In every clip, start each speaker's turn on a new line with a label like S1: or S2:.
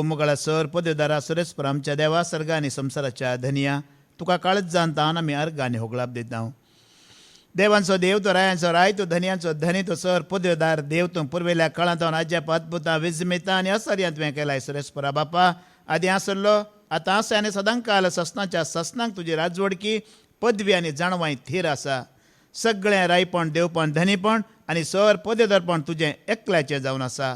S1: भोवमुगाळा sir पदवेदारा सुरेस्पर आमच्या देवा सर्गा आनी संवसाराच्या धनिया तुका काळज जाणता आमी अर्घ आनी होगलाप दिता. देवांचो देव तो रायांचो राय तो धनयांचो धनी तो सर पदवेदार देव तूं पुर्वेल्या काळांत अजाप अद्भुतां विजमेतां आनी आश्चर्यां तुवें केलाय सुरेस्परा बापा. आदी आसलो आतां आसा आनी सदांकाल ससनाच्या ससनांक तुजी राजवडकी पदवी आनी जाणवाय थीर आसा. सगळें रायपण देवपण धनीपण आनी सर पदवेदारपण तुजें एकल्याचें जावन आसा.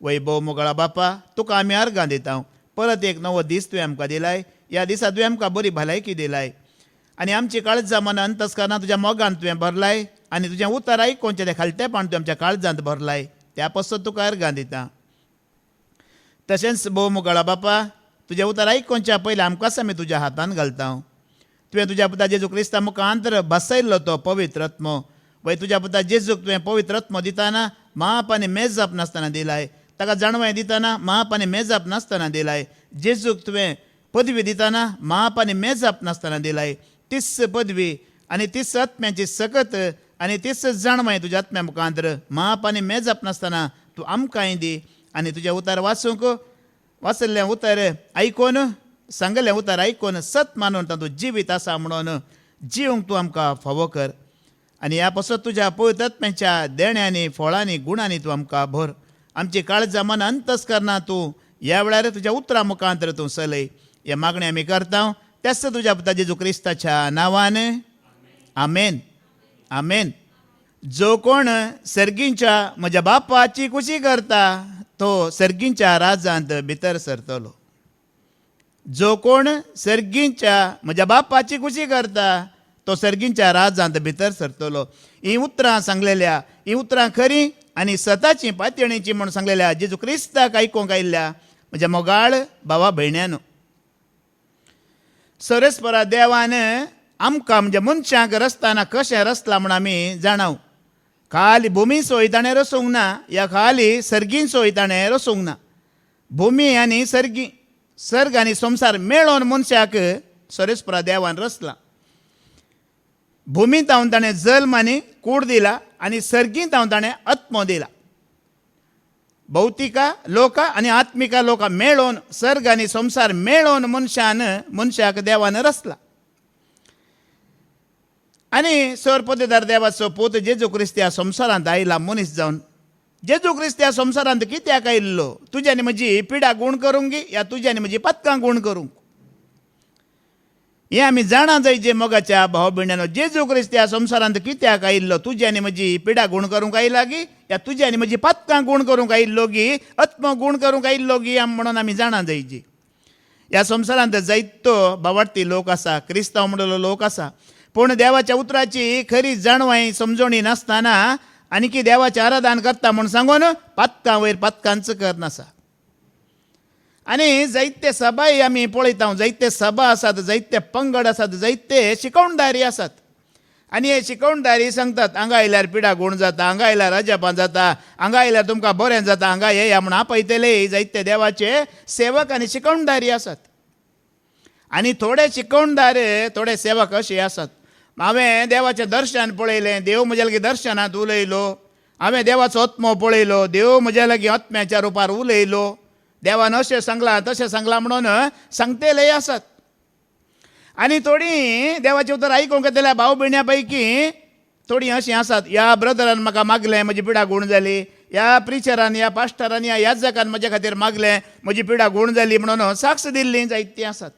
S1: वैभव मुगाळा बापा तुका आमी अर्गां दिता. परत एक नवो दीस तुवें आमकां दिलाय. ह्या दिसा तुवें आमकां बरी भलायकी दिलाय आनी आमची काळजां मनां अंतस्करणां तुज्या मोगान तुवें भरलाय आनी तुजें उतर आयकोनचें तें खालतेपण तुवें आमच्या काळजांत भरलाय. त्या पासत तुका अर्गां दिता. तशेंच भोव मुगाळा बापा तुजें उतर आयकोनच्या पयलीं आमकांच आमी तुज्या हातांत घालता. तुवें तुज्या पुता जेजू क्रिस्ता मुखांतर बसयल्लो तो पवित्र आत्मो वय तुज्या पुता जेजूक तुवें पवित्र आत्मो दिताना माप आनी मेजाप नासतना दिलाय. ताका जाणवाय दिताना माप आनी मेजाप नासतना दिलाय. जेजूक तुवें पदवी दिताना माप आनी मेजाप नासतना दिलाय. तीस पदवी आनी तीस आत्म्याची सकत आनी तीस जाणवाय तुज्या आत्म्या मुखांतर माप आनी मेजाप नासतना तूं आमकांय दी. आनी तुजें उतर वाचूंक वाचल्लें उतर आयकोन सांगलें उतर आयकोन सत मानून तातूंत जिवीत आसा म्हणून जिवंक तूं आमकां फावो कर. आनी ह्या पासत तुज्या पवित्र आत्म्याच्या देण्यांनी फळांनी गुणांनी तूं आमकां भर. आमची काळजां मनां अंतस्करणां तूं ह्या वेळार तुज्या उतरां मुखांतर तूं चलय. हे मागणी आमी करता तेच तुज्या पुता जेजू क्रिस्ताच्या नांवान आमेन आमेन. जो कोण सर्गींच्या म्हज्या बापाची कुशी करता तो सर्गींच्या राजांत भितर सरतलो. जो कोण सर्गींच्या म्हज्या बापाची कुशी करता तो सर्गींच्या राजांत भितर सरतलो. ही उतरां सांगलेल्या ही उतरां खरी आनी सताची पातयणीची म्हूण सांगलेल्या जेजू क्रिस्ताक आयकूंक आयिल्ल्या म्हज्या मोगाळ भावा भयण्यानो. सुरेस्परा देवान आमकां म्हणजे मनशांक रस्ताना कशें रचलां म्हूण आमी जाणाव. खाली भुमी सोयताणें रचूंक ना या खाली सर्गीन सोयताणें रचूंक ना. भुमी आनी सर्ग आनी संवसार मेळोन मनशाक सुरेस्परा देवान रचलां. भुमींत हांव ताणें जल्म आनी कूड दिला आनी सर्गींत हांव ताणें आत्मो दिला. भौतिका लोका आनी आत्मिका लोकां मेळोन सर्ग आनी संवसार मेळोन मनशाक देवान रचला. आनी सर पदवेदार देवाचो पूत जेजू क्रिस्त ह्या संवसारांत आयला मनीस जावन. जेजू क्रिस्त ह्या संवसारांत कित्याक आयिल्लो? तुजी आनी म्हजी पिडा गूण करूंक या तुजी आनी म्हजी पत्कां गूण करूंक. हें आमी जाणा जाय जे मोगाच्या भाव भयण्यानो. जेजू क्रिस्त ह्या संवसारांत कित्याक आयिल्लो? तुजी आनी म्हजी पिडा गूण करूंक आयला गी या तुजी आनी म्हजी पत्कां गूण करूंक आयिल्लो गी आत्मो गूण करूंक आयिल्लो गी म्हणून आमी जाणा जाय जी. ह्या संवसारांत जायतो भावार्थी लोक आसा क्रिस्तांव म्हणिल्लो लोक आसा पूण देवाच्या उतराची खरी जाणवाय समजोणी नासतना आनी की देवाचें आराधन करता म्हूण सांगून पत्कां वयर पत्कांच करनासा. आनी जायते सभाय आमी पळयता जायते सभा आसात जायते पंगड आसात जायते शिकवणदारी आसात. आनी हे शिकवणदारी सांगतात हांगा आयल्यार पिडा गूण जाता हांगा आयल्यार अजापां जाता हांगा आयल्यार तुमकां बरें जाता हांगा येया म्हूण आपयतले जायते देवाचे सेवक आनी शिकवणदारी आसात. आनी थोडे शिकवणदार थोडे सेवक अशे आसात. हांवें देवाचें दर्शन पळयलें देव म्हज्या लागीं दर्शनांत उलयलो. हांवें देवाचो आत्मो पळयलो देव म्हज्या लागीं आत्म्याच्या रुपार उलयलो. देवान अशें सांगलां तशें सांगलां म्हणून सांगतेले आसात. आनी थोडीं देवाचें उतर आयकूंक येतल्या भाव भयण्यां पैकी थोडीं अशीं आसात ह्या ब्रदरान म्हाका मागलें म्हजी पिडा गूण जाली. ह्या प्रिचरान ह्या पास्टरान ह्या याजकान म्हजे खातीर मागलें म्हजी पिडा गूण जाली म्हणून साक्ष दिल्लीं जायतीं आसात.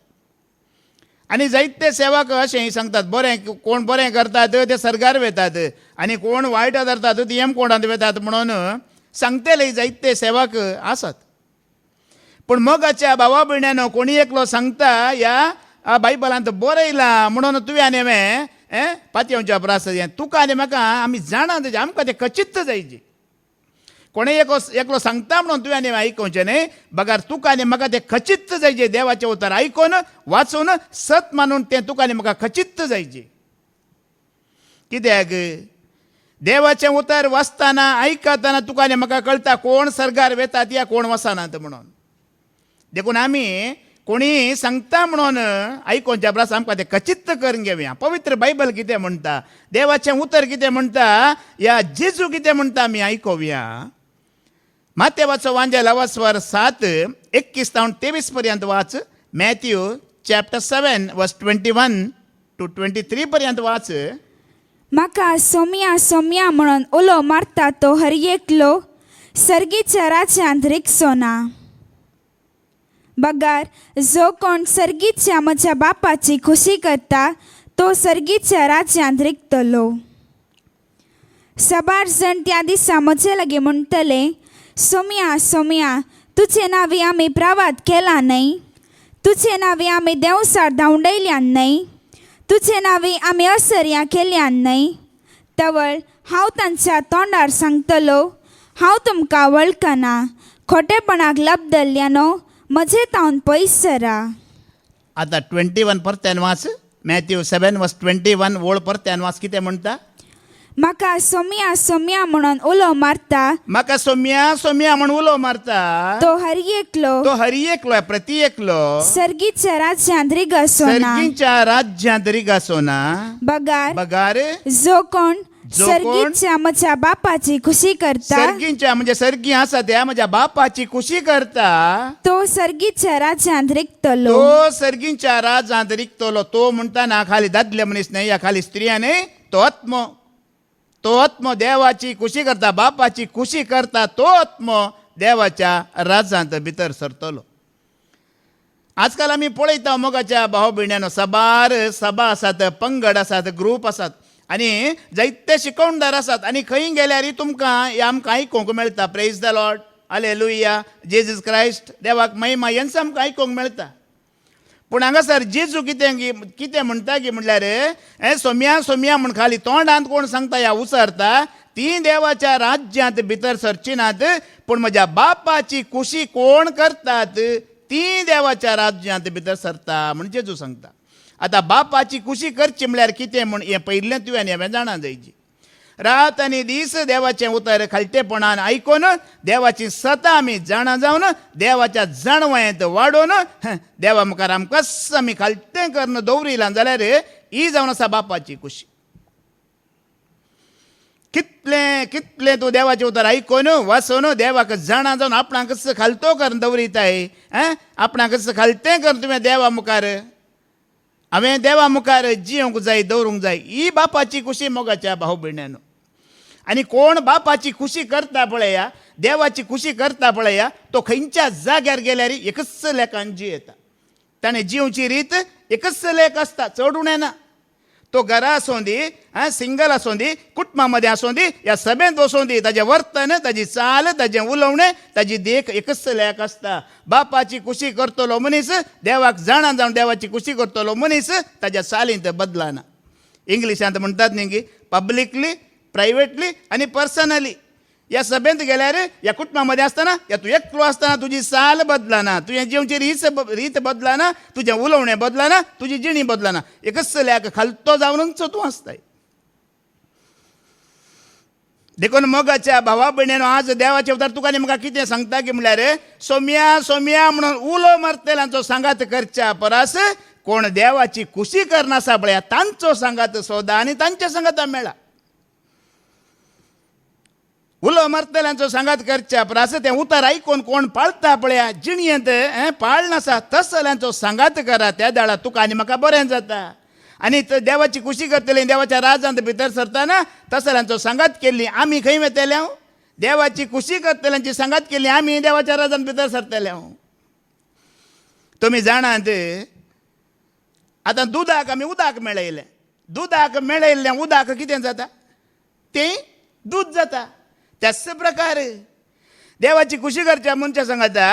S1: आनी जायते सेवक अशें सांगतात बरें कोण बरें करतात ते सर्गार वेतात आनी कोण वायट धरतात ती कोणांत वेतात म्हणून सांगतेले जायते सेवक आसात. पूण मोगाच्या भावा भयण्यानो कोणी एकलो सांगता ह्या बायबलांत बरयलां म्हणून तुवें आनी हांवें पातयेवच्या प्रास तुका आनी म्हाका आमी जाणा आमकां तें खचित जायची. कोणी एकलो सांगता म्हणून तुवें आनी आयकोवचें न्ही बगार तुका आनी म्हाका तें खचित जायचें. देवाचें उतर आयकून वाचून सत मानून तें तुका आनी म्हाका खचित जायचें. कित्याक देवाचें उतर वाचतना आयकतना तुका आनी म्हाका कळटा कोण सर्गार वेतात या कोण वचनात म्हणून. देखून आमी कोणी सांगता म्हणून आयकोवच्या प्रास आमकां तें खचित करून घेवया. पवित्र बायबल कितें म्हणटा देवाचें उतर कितें म्हणटा या जेजू कितें म्हणटा आमी आयकोवया. मातेवाचो वांजेल अवस्वर 7 21 ते 23 पर्यंत वाच. मॅथ्यू चॅप्टर 7 वर्स 21 to 23 पर्यंत वाच.
S2: म्हाका सोम्या सोम्या म्हणून उलो मारता तो हर एकलो सर्गीच्या राज्यांत रिक्षो ना. बगार जो कोण सर्गीच्या म्हज्या बापाची खुशी करता तो सर्गीच्या राज्यांत रिकतलो. साबार जण त्या दिसा म्हजे लागीं म्हणटले, सोम्या सोम्या, तुजे नांवी आमी प्रवाद केला न्हय, तुजे नांवी आमी देंवसार धांवडयल्यान न्हय, तुजे नांवी आमी असर्यां केल्यान न्हय. तवळ हांव तांच्या तोंडार सांगतलो, हांव तुमकां वळखना. खोटेपणाक लबदल्ल्यानो म्हजे तावन पयस सरा.
S1: आता 21 परत्यान वाच. मॅथ्यू 7 वर्स 21 वोळ परत्यान वाच. कितें म्हणटा?
S2: म्हाका सोम्या सोम्या म्हणून उलो मारता
S1: म्हाका सोम्या सोम्या म्हण उलो मारता
S2: तो हर एकलो
S1: तो हर एकलो प्रति एकलो
S2: सर्गीच्या राज्यांत रिगसोना.
S1: सर्गीच्या राज्यांत रिगसोना.
S2: बगार
S1: बगार
S2: जो कोण
S1: जो कोण
S2: सर्गीच्या म्हज्या बापाची खुशी करता
S1: सर्गीच्या म्हणजे सर्गी आसा त्या म्हज्या बापाची खुशी करता
S2: तो सर्गीच्या राज्यांत रिकतलो.
S1: तो सर्गीच्या राज्यांत रिकतलो. तो म्हणटाना खाली दादले मनीस न्हय, या खाली स्त्रिया न्हय, तो आत्मो देवाची खुशी करता, बापाची खुशी करता. तो आत्मो देवाच्या राज्यांत भितर सरतलो. आजकाल आमी पळयता मोगाच्या भाव भयण्यानो, सभा आसात, पंगड आसात, ग्रूप आसात आनी जायते शिकवणदार आसात आनी खंय गेल्यार तुमकां आमकां आयकूंक मेळटा praise the Lord, hallelujah, Jesus Christ, देवाक महिमा हेंच आमकां आयकूंक मेळटा. पूण हांगासर जेजू कितें म्हणटा की म्हणल्यार हे सोम्या सोम्या म्हण खाली तोंडांत कोण सांगता या उसरता ती देवाच्या राज्यांत भितर सरची नात, पूण म्हज्या बापाची खुशी कोण करतात ती देवाच्या राज्यांत भितर सरता म्हण जेजू सांगता. आतां बापाची खुशी करची म्हळ्यार कितें म्हण हें पयलें तुवें हांवें जाणा जायची. रात आनी दीस देवाचें उतर खालटेपणान आयकून देवाची सता आमी जाणा जावन देवाच्या जाणवायेंत वाडोवन देवा मुखार आमकां आमी खालटें करून दवरिलां जाल्यार ही जावन आसा बापाची खुशी. कितलें तूं देवाचें उतर आयकून वाचून देवाक जाणा जावन आपणाक खालतो करून दवरिताय, आपणाक खालटें करून तुवें देवा मुखार हांवें देवा मुखार जियोंक जाय, दवरूंक जाय. ही बापाची खुशी मोगाच्या भाव भयण्यानो. आनी कोण बापाची खुशी करता पळया, देवाची खुशी करता पळया, तो खंयच्या जाग्यार गेल्यार एकच लेखान जियेता. ताणें जिवची रीत एकच लेख आसता, चड उणें ना. तो घरा आसूं दी, सिंगल आसूं दी, कुटुंबा मदें आसूं दी, ह्या सभेंत वसूं दी, ताजें वर्तन, ताजी चाल, ताजें उलोवणें, ताजी देख एकच लेख आसता. बापाची खुशी करतलो मनीस, देवाक जाणा जावन देवाची खुशी करतलो मनीस ताज्या चालींत बदलाना. इंग्लिशांत म्हणटात न्ही की पब्लिकली, प्रायवेटली आनी पर्सनली. ह्या सभेंत गेल्यार ह्या कुटुंबा मदें आसतना ह्या तूं एकलो आसतना तुजी चाल बदलाना, तुजें जिवची रीत बदलाना, तुजें उलोवणें बदलाना, तुजी जिणी बदलाना. एकच लेख खालतो जावनूच तूं आसताय. देखून मोगाच्या भावा भयण्यानो, आज देवाचे उतर तुका आनी म्हाका कितें सांगता की म्हळ्यार सोम्या सोम्या म्हणून उलो मारतेल्यांचो सांगात करच्या परस कोण देवाची खुशी करनासा पळया तांचो सांगात सोदा आनी तांच्या सांगाता मेळा. उलो मारतेल्यांचो सांगात करच्या परस तें उतर आयकून कोण पाळटा पळया जिणयेंत पाळनासा तसल्यांचो सांगात करा. त्या दाळा तुका आनी म्हाका बरें जाता. आनी देवाची खुशी करतली, देवाच्या राज्यांत भितर सरतना तसल्यांचो सांगात केल्ली आमी खंय वतले? देवाची खुशी करतल्यांची सांगात केल्ली आमी देवाच्या राज्यांत भितर सरतले. तुमी जाणात आतां दुदाक आमी उदक मेळयलें, दुदाक मेळयल्लें उदक कितें जाता? तें दूद जाता. त्याच प्रकार देवाची खुशी करच्या मनशा सांगाता,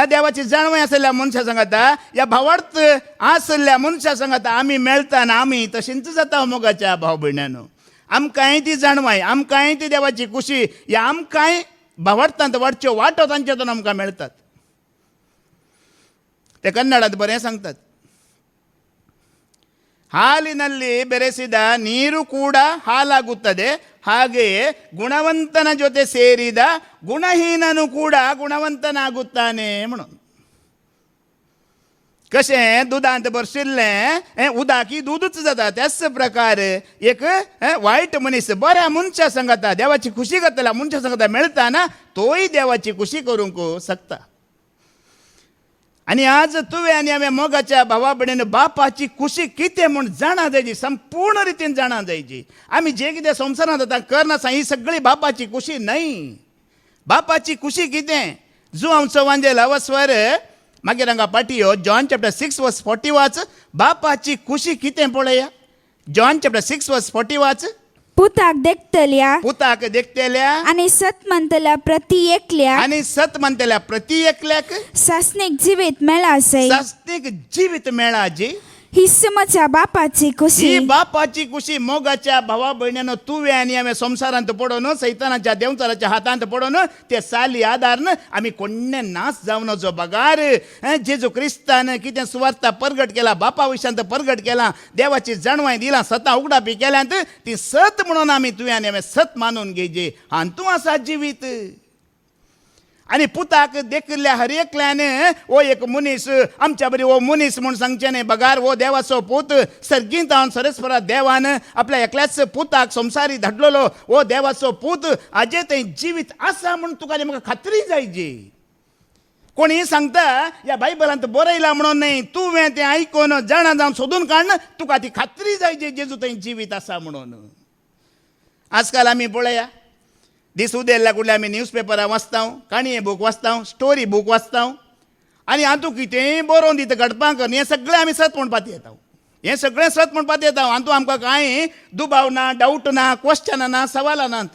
S1: देवाची जाणवय आसलेल्या मनशा सांगाता, ह्या भावार्थ आसलेल्या मनशा सांगाता आमी मेळटाना आमी तशींच जाता मोगाच्या भाव भयण्यानो. आमकांय ती जाणवाय, आमकांय ती देवाची खुशी ह्या आमकांय भावार्थांत वाडच्यो वाटो तांच्यातून आमकां मेळटात. ते कन्नडांत बरें सांगतात, ಹಾಲಿನಲ್ಲಿ ಬೆರೆಸಿದ ನೀರು ಕೂಡ ಹಾಲಾಗುತ್ತದೆ, ಹಾಗೆಯೇ ಗುಣವಂತನ ಜೊತೆ ಸೇರಿದ ಗುಣಹೀನನು ಕೂಡ ಗುಣವಂತನಾಗುತ್ತಾನೆ म्हणून. कशें दुदांत भरशिल्लें उदक दूदच जाता, त्याच प्रकार एक वायट मनीस बऱ्या मनशा सांगता, देवाची खुशी करतल्या मनशा सांगता मेळटा ना, तोय देवाची खुशी करूंक शकता. आणि आज तुवें आनी हांवें मोगाच्या भावा भयणीन बापाची खुशी कितें म्हूण जाणा जायची, संपूर्ण रितीन जाणा जायची. आमी जे कितें संवसारांत आतां करनासा ही सगळी बापाची खुशी न्हय. बापाची खुशी कितें? जो हांव चवांजे लावस्वर मागीर हांगा पाटियो जॉन चॅप्टर 6 वर्स 40 वाच. बापाची खुशी कितें पळया. जॉन चॅप्टर 6 वर्स 40 वाच.
S2: पुताक देखतल्या
S1: पुताक देखतेल्या
S2: आणि सत म्हणतल्या प्रति एकल्या
S1: आणि सत म्हणतेल्या प्रति एकल्याक
S2: सासनीक जिवीत मेळा सै.
S1: सासनीक जिवीत मेळा जी.
S2: ही म्हज्या बापाची खुशी.
S1: ही बापाची खुशी. मोगाच्या भावा भयण्यानं तुवें आनी हांवें संवसारांत पडोवन सैतानाच्या देंवचाराच्या हातांत पडोवन ते साली आदारन आमी कोण्णे नाश जावन जो बगार जेजू क्रिस्तान कितें सुवार्ता परगट केला, बापा विशयांत परगट केला, देवाची जाणवाय दिला, सतां उगडापी केल्यांत ती सत म्हणून आमी तुवें आनी हांवें सत मानून घेयजे. हांव तूं आसा जिवीत. आणि पुताक देखल्या हर एकल्यान ओ एक मनीस आमच्या बरी ओ मनीस म्हणून सांगचे न्ही. बगार वो देवाचो पूत सर्गींत हांव सरस्वरा देवान आपल्या एकल्याच पुताक संवसारी धाडलेलो. ओ देवाचो पूत आजे थंय जिवीत आसा म्हणून तुका म्हाका खात्री जायची. कोणी सांगता ह्या बायबलांत बरयला म्हणून न्ही, तुवें तें आयकून जाणा जावन सोदून काडन तुका ती खात्री जायची जेजू थंय जिवीत आसा म्हणून. आजकाल आमी पळया दीस उदेल्ल्या कुठले आमी न्यूजपेपरां वाचता, काणये बूक वाचता, स्टोरी बूक वाचता आनी हातूंत कितेंय बरोवन दिता घडपाक हें सगळें आमी सत म्हणपाक येता. हें सगळें सत म्हणपाक येता. हातूंत आमकां कांय दुबाव ना, डावट ना, क्वेश्चनां ना, सवालां नात.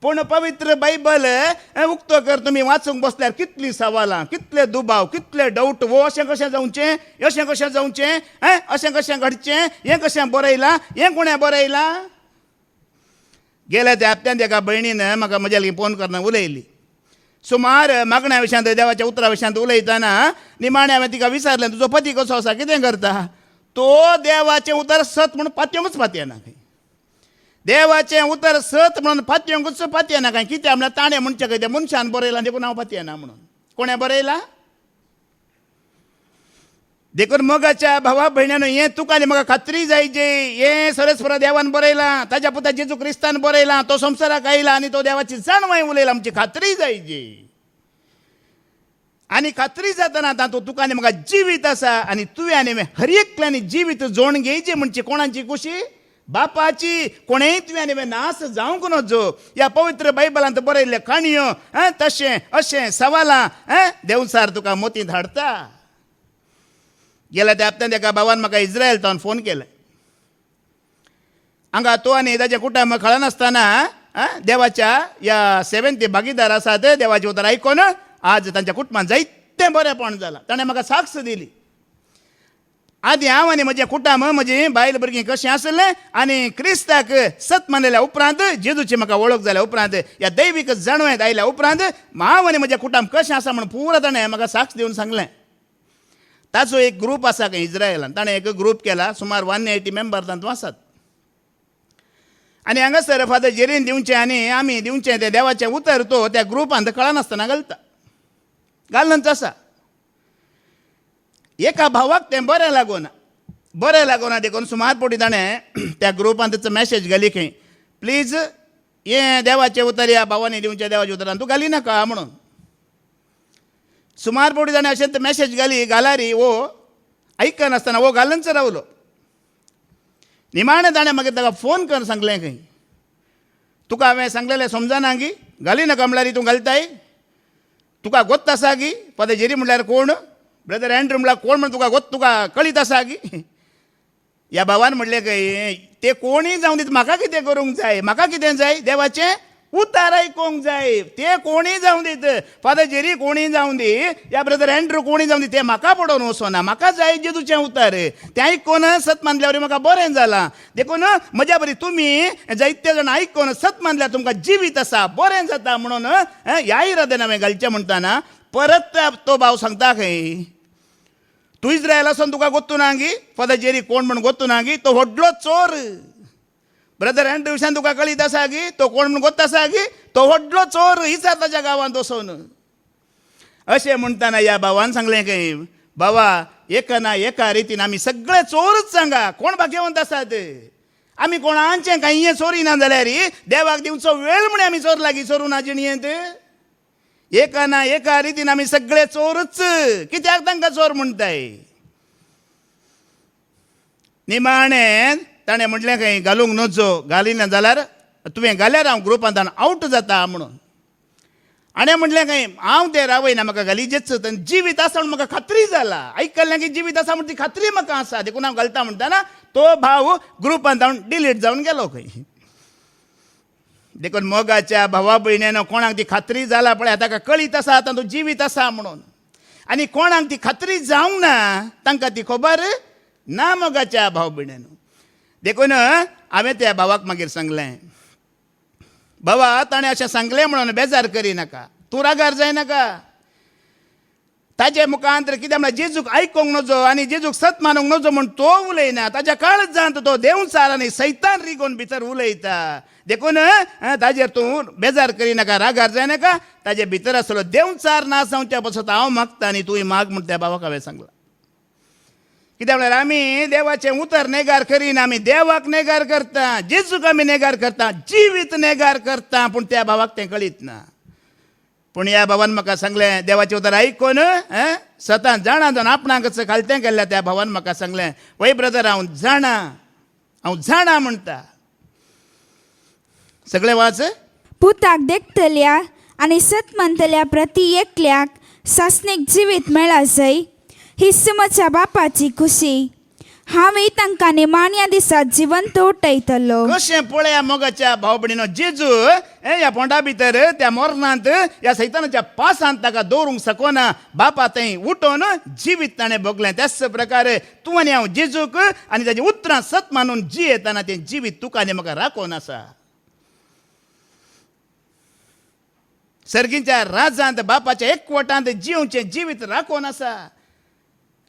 S1: पूण पवित्र बायबल उक्तो कर तुमी वाचूंक बसल्यार कितलीं सवालां, कितले दुबाव, कितले डावट. वो अशें कशें जावचें, अशें कशें जावचें, अशें कशें घडचें, हें कशें बरयलां, हें कोणें बरयलां. गेल्या त्या हप्त्यान एका भयणीन म्हाका म्हज्या लागीं फोन करना उलयली. सुमार मागण्या विशयांत देवाच्या उतरा विशयांत उलयतना निमाणें हांवें तिका विचारलें तुजो पती कसो आसा, कितें करता. तो देवाचें उतर सत म्हणून पातयेंकूच पातयना खंय. देवाचें उतर सत म्हणून पातयेंकूच पातयना खंय. कित्याक म्हळ्यार ताणें म्हणचें खंय त्या मनशान बरयलां देखून हांव पातयना म्हणून. कोणें बरयलां. देखून मोगाच्या भावा भयण्यान हें तुका आनी म्हाका खात्री जायची. हें सरस्वरा देवान बरयलां, ताज्या पुता जेजू क्रिस्तान बरयलां, तो संवसाराक आयला आनी तो देवाची जाणवाय उलयला. आमची खात्री जायची. आनी खात्री जातना तातूंत तुका आनी म्हाका जिवीत आसा आनी तुवें आनी हांवें हर एकल्यानी जिवीत जोडून घेवची. म्हणची कोणाची खुशी. बापाची. कोणेंय तुवें आनी हांवें नाश जावंक नजो. ह्या पवित्र बायबलांत बरयल्ले काणयो तशें अशें सवालां देवचार तुका मोती धाडटा. गेल्या त्या हप्त्यान एका भावान म्हाका इस्रायलांतल्यान फोन केलो. हांगा तो आनी ताजे कुटुंब कळनासतना देवाच्या ह्या सेवेंत भागीदार आसात. देवाचें उतर आयकून आज तांच्या कुटुंबान जायतें बरेंपण जालां. ताणें म्हाका साक्ष दिली. आदीं हांव आनी म्हजें कुटुंब, म्हजी बायल भुरगीं कशीं आसलें आनी क्रिस्ताक सत मानलेल्या उपरांत, जेजूची म्हाका वळख जाल्या उपरांत, ह्या दैवीक जाणवेंत आयल्या उपरांत हांव आनी म्हजें कुटुंब कशें आसा म्हणून पुरो ताणें म्हाका साक्ष दिवन सांगलें. ताचो एक ग्रूप आसा खंय इस्रायलांत. ताणें एक ग्रूप केला. सुमार 180 मेंबर तातूंत आसात. आनी हांगासर फादर जेरीन दिवचें आनी आमी दिवचें तें देवाचें उतर तो त्या ग्रुपांत कळनासतना घालता. घालनच आसा. एका भावाक तें बरें लागोना देखून सुमार पोटी ताणें त्या ग्रुपांत मॅसेज घाली खंय प्लीज हें देवाचें उतर ह्या भावानी दिवचें देवाचें उतरान तूं घाली नाका म्हणून. सुमार पोटी ताणें अशेंच मॅसेज घालारी वो आयकनासतना वो घालनच रावलो. निमाणें ताणें मागीर ताका फोन कर सांगलें खंय तुका हांवें सांगलेलें समजना गी, घाली नाका म्हणल्यार तूं घालताय. तुका गोत्त आसा गी. फादर जेरी म्हणल्यार कोण, ब्रदर एंड्रू म्हणल्यार कोण म्हण तुका कळीत आसा गी. ह्या भावान म्हणलें खंय ते कोणीय जावं दीत म्हाका कितें करूंक जाय. म्हाका कितें जाय देवाचें उतार आयकूंक जाय. ते कोणीय जावं दीत. फादर जेरी कोणीय जावं दी, या ब्रदर एंड्रू कोणीय जावं दी, ते म्हाका पडोवन वचोना. म्हाका जाय जेजूचें उतार. तें आयकून सत मानल्यावर म्हाका बरें जालां. देखून म्हज्या बरी तुमी जायते जाण आयकून सत मानल्यार तुमकां जिवीत आसा, बरें जाता म्हणून ह्या इराद्यान हांवें घालचें म्हणटाना परत तो भाव सांगता खंय तूं इस्रायल आसून तुका गोत्तू ना गी. फादर जेरी कोण म्हण गोत्तू ना गी. तो व्हडलो चोर. ब्रदर एंड्रू विशयान तुका कळीत आसा गी. तो कोण म्हण गोत्त आसा गी. तो व्हडलो चोर हिसार ताच्या गांवांत वचोन. अशें म्हणटाना ह्या भावान सांगलें खंय बाबा एका ना एका रितीन आमी सगळे चोरच सांगा. कोण भाग्यवंत आसात. आमी कोणाचें कांय चोरी ना जाल्यार देवाक दिवचो वेळ म्हण आमी चोर लागीं चोरूं ना जिणयेंत. एका ना एका रितीन आम्ही सगळे चोरच. कित्याक तांकां चोर म्हणटाय? निमाणें ताणें म्हटलें खंय घालूंक नजो, घालिना जाल्यार तुवें घाल्यार हांव ग्रुपांतल्यान आउट जाता म्हणून. आनी म्हटलें खंय हांव ते रावयना, म्हाका घालीचेच. जिवीत आसा म्हूण म्हाका खात्री जाला. आयकल्लें की जिवीत आसा म्हूण ती खात्री म्हाका आसा, देखून हांव घालता म्हणटाना तो भाव ग्रुपांत हांव डिलीट जावन गेलो खंय. देखून मोगाच्या भावा भयणीनो कोणाक ती खात्री जाला पळय, ताका कळीत आसा आतां तो जिवीत आसा म्हणून. आनी कोणाक ती खात्री जावंक ना तांकां ती खबर ना मोगाच्या भाव भयणीनो. देखून हांवें त्या भावाक मागीर सांगलें, भावा ताणें अशें सांगलें म्हणून बेजार करिनाका, तूं रागार जायनाका. ताजे मुखांतर कितें म्हळ्यार जेजूक आयकोंक नजो आनी जेजूक सत मानूंक नजो म्हूण तो उलयना. ताच्या काळजांत तो देंवचार आनी सैतान रिगोवन भितर उलयता. देखून ताजेर तूं बेजार करिनाका, रागार जायनाका. ताजे भितर आसलो देंवचार ना जावच्या पासत हांव मागता आनी तुवें माग म्हूण त्या भावाक हांवें सांगलां. कित्याक म्हळ्यार आमी देवाचें उतर नेगार करिना, आमी देवाक नेगार करता, जेजूक आमी नेगार करता, जिवीत नेगार करता. पूण त्या भावाक तें कळीत ना. पूण ह्या भावान म्हाका सांगलें, देवाचें उतर आयकून सतान जाणा जावन आपणाकच खालतें केल्ल्या त्या भावान म्हाका सांगलें, वय ब्रदर हांव जाणा म्हणटा. सगळें वाच.
S2: पुताक देखतल्या आनी सतमंतल्या प्रती एकल्याक सासणीक जिवीत मेळा जाय, ही समच्या बापाची खुशी. हांवें तांकां निमाण्या दिसा जिवंत उठयतलो.
S1: कशें पळया मोगाच्या भाव भयणीनो, जेजू ह्या पोंडा भितर त्या मरणांत ह्या सैतानाच्या पासांत ताका दवरूंक शकना. बापा थंय उठोवन जिवीत ताणें भोगलें. त्याच प्रकारे तूं आनी हांव जेजूक आनी ताची उतरां सत मानून जियेताना तें जिवीत तुका आनी म्हाका राखोन आसा. सर्गीच्या राजांत बापाच्या एकवटांत जिवचें जिवीत राखोन आसा.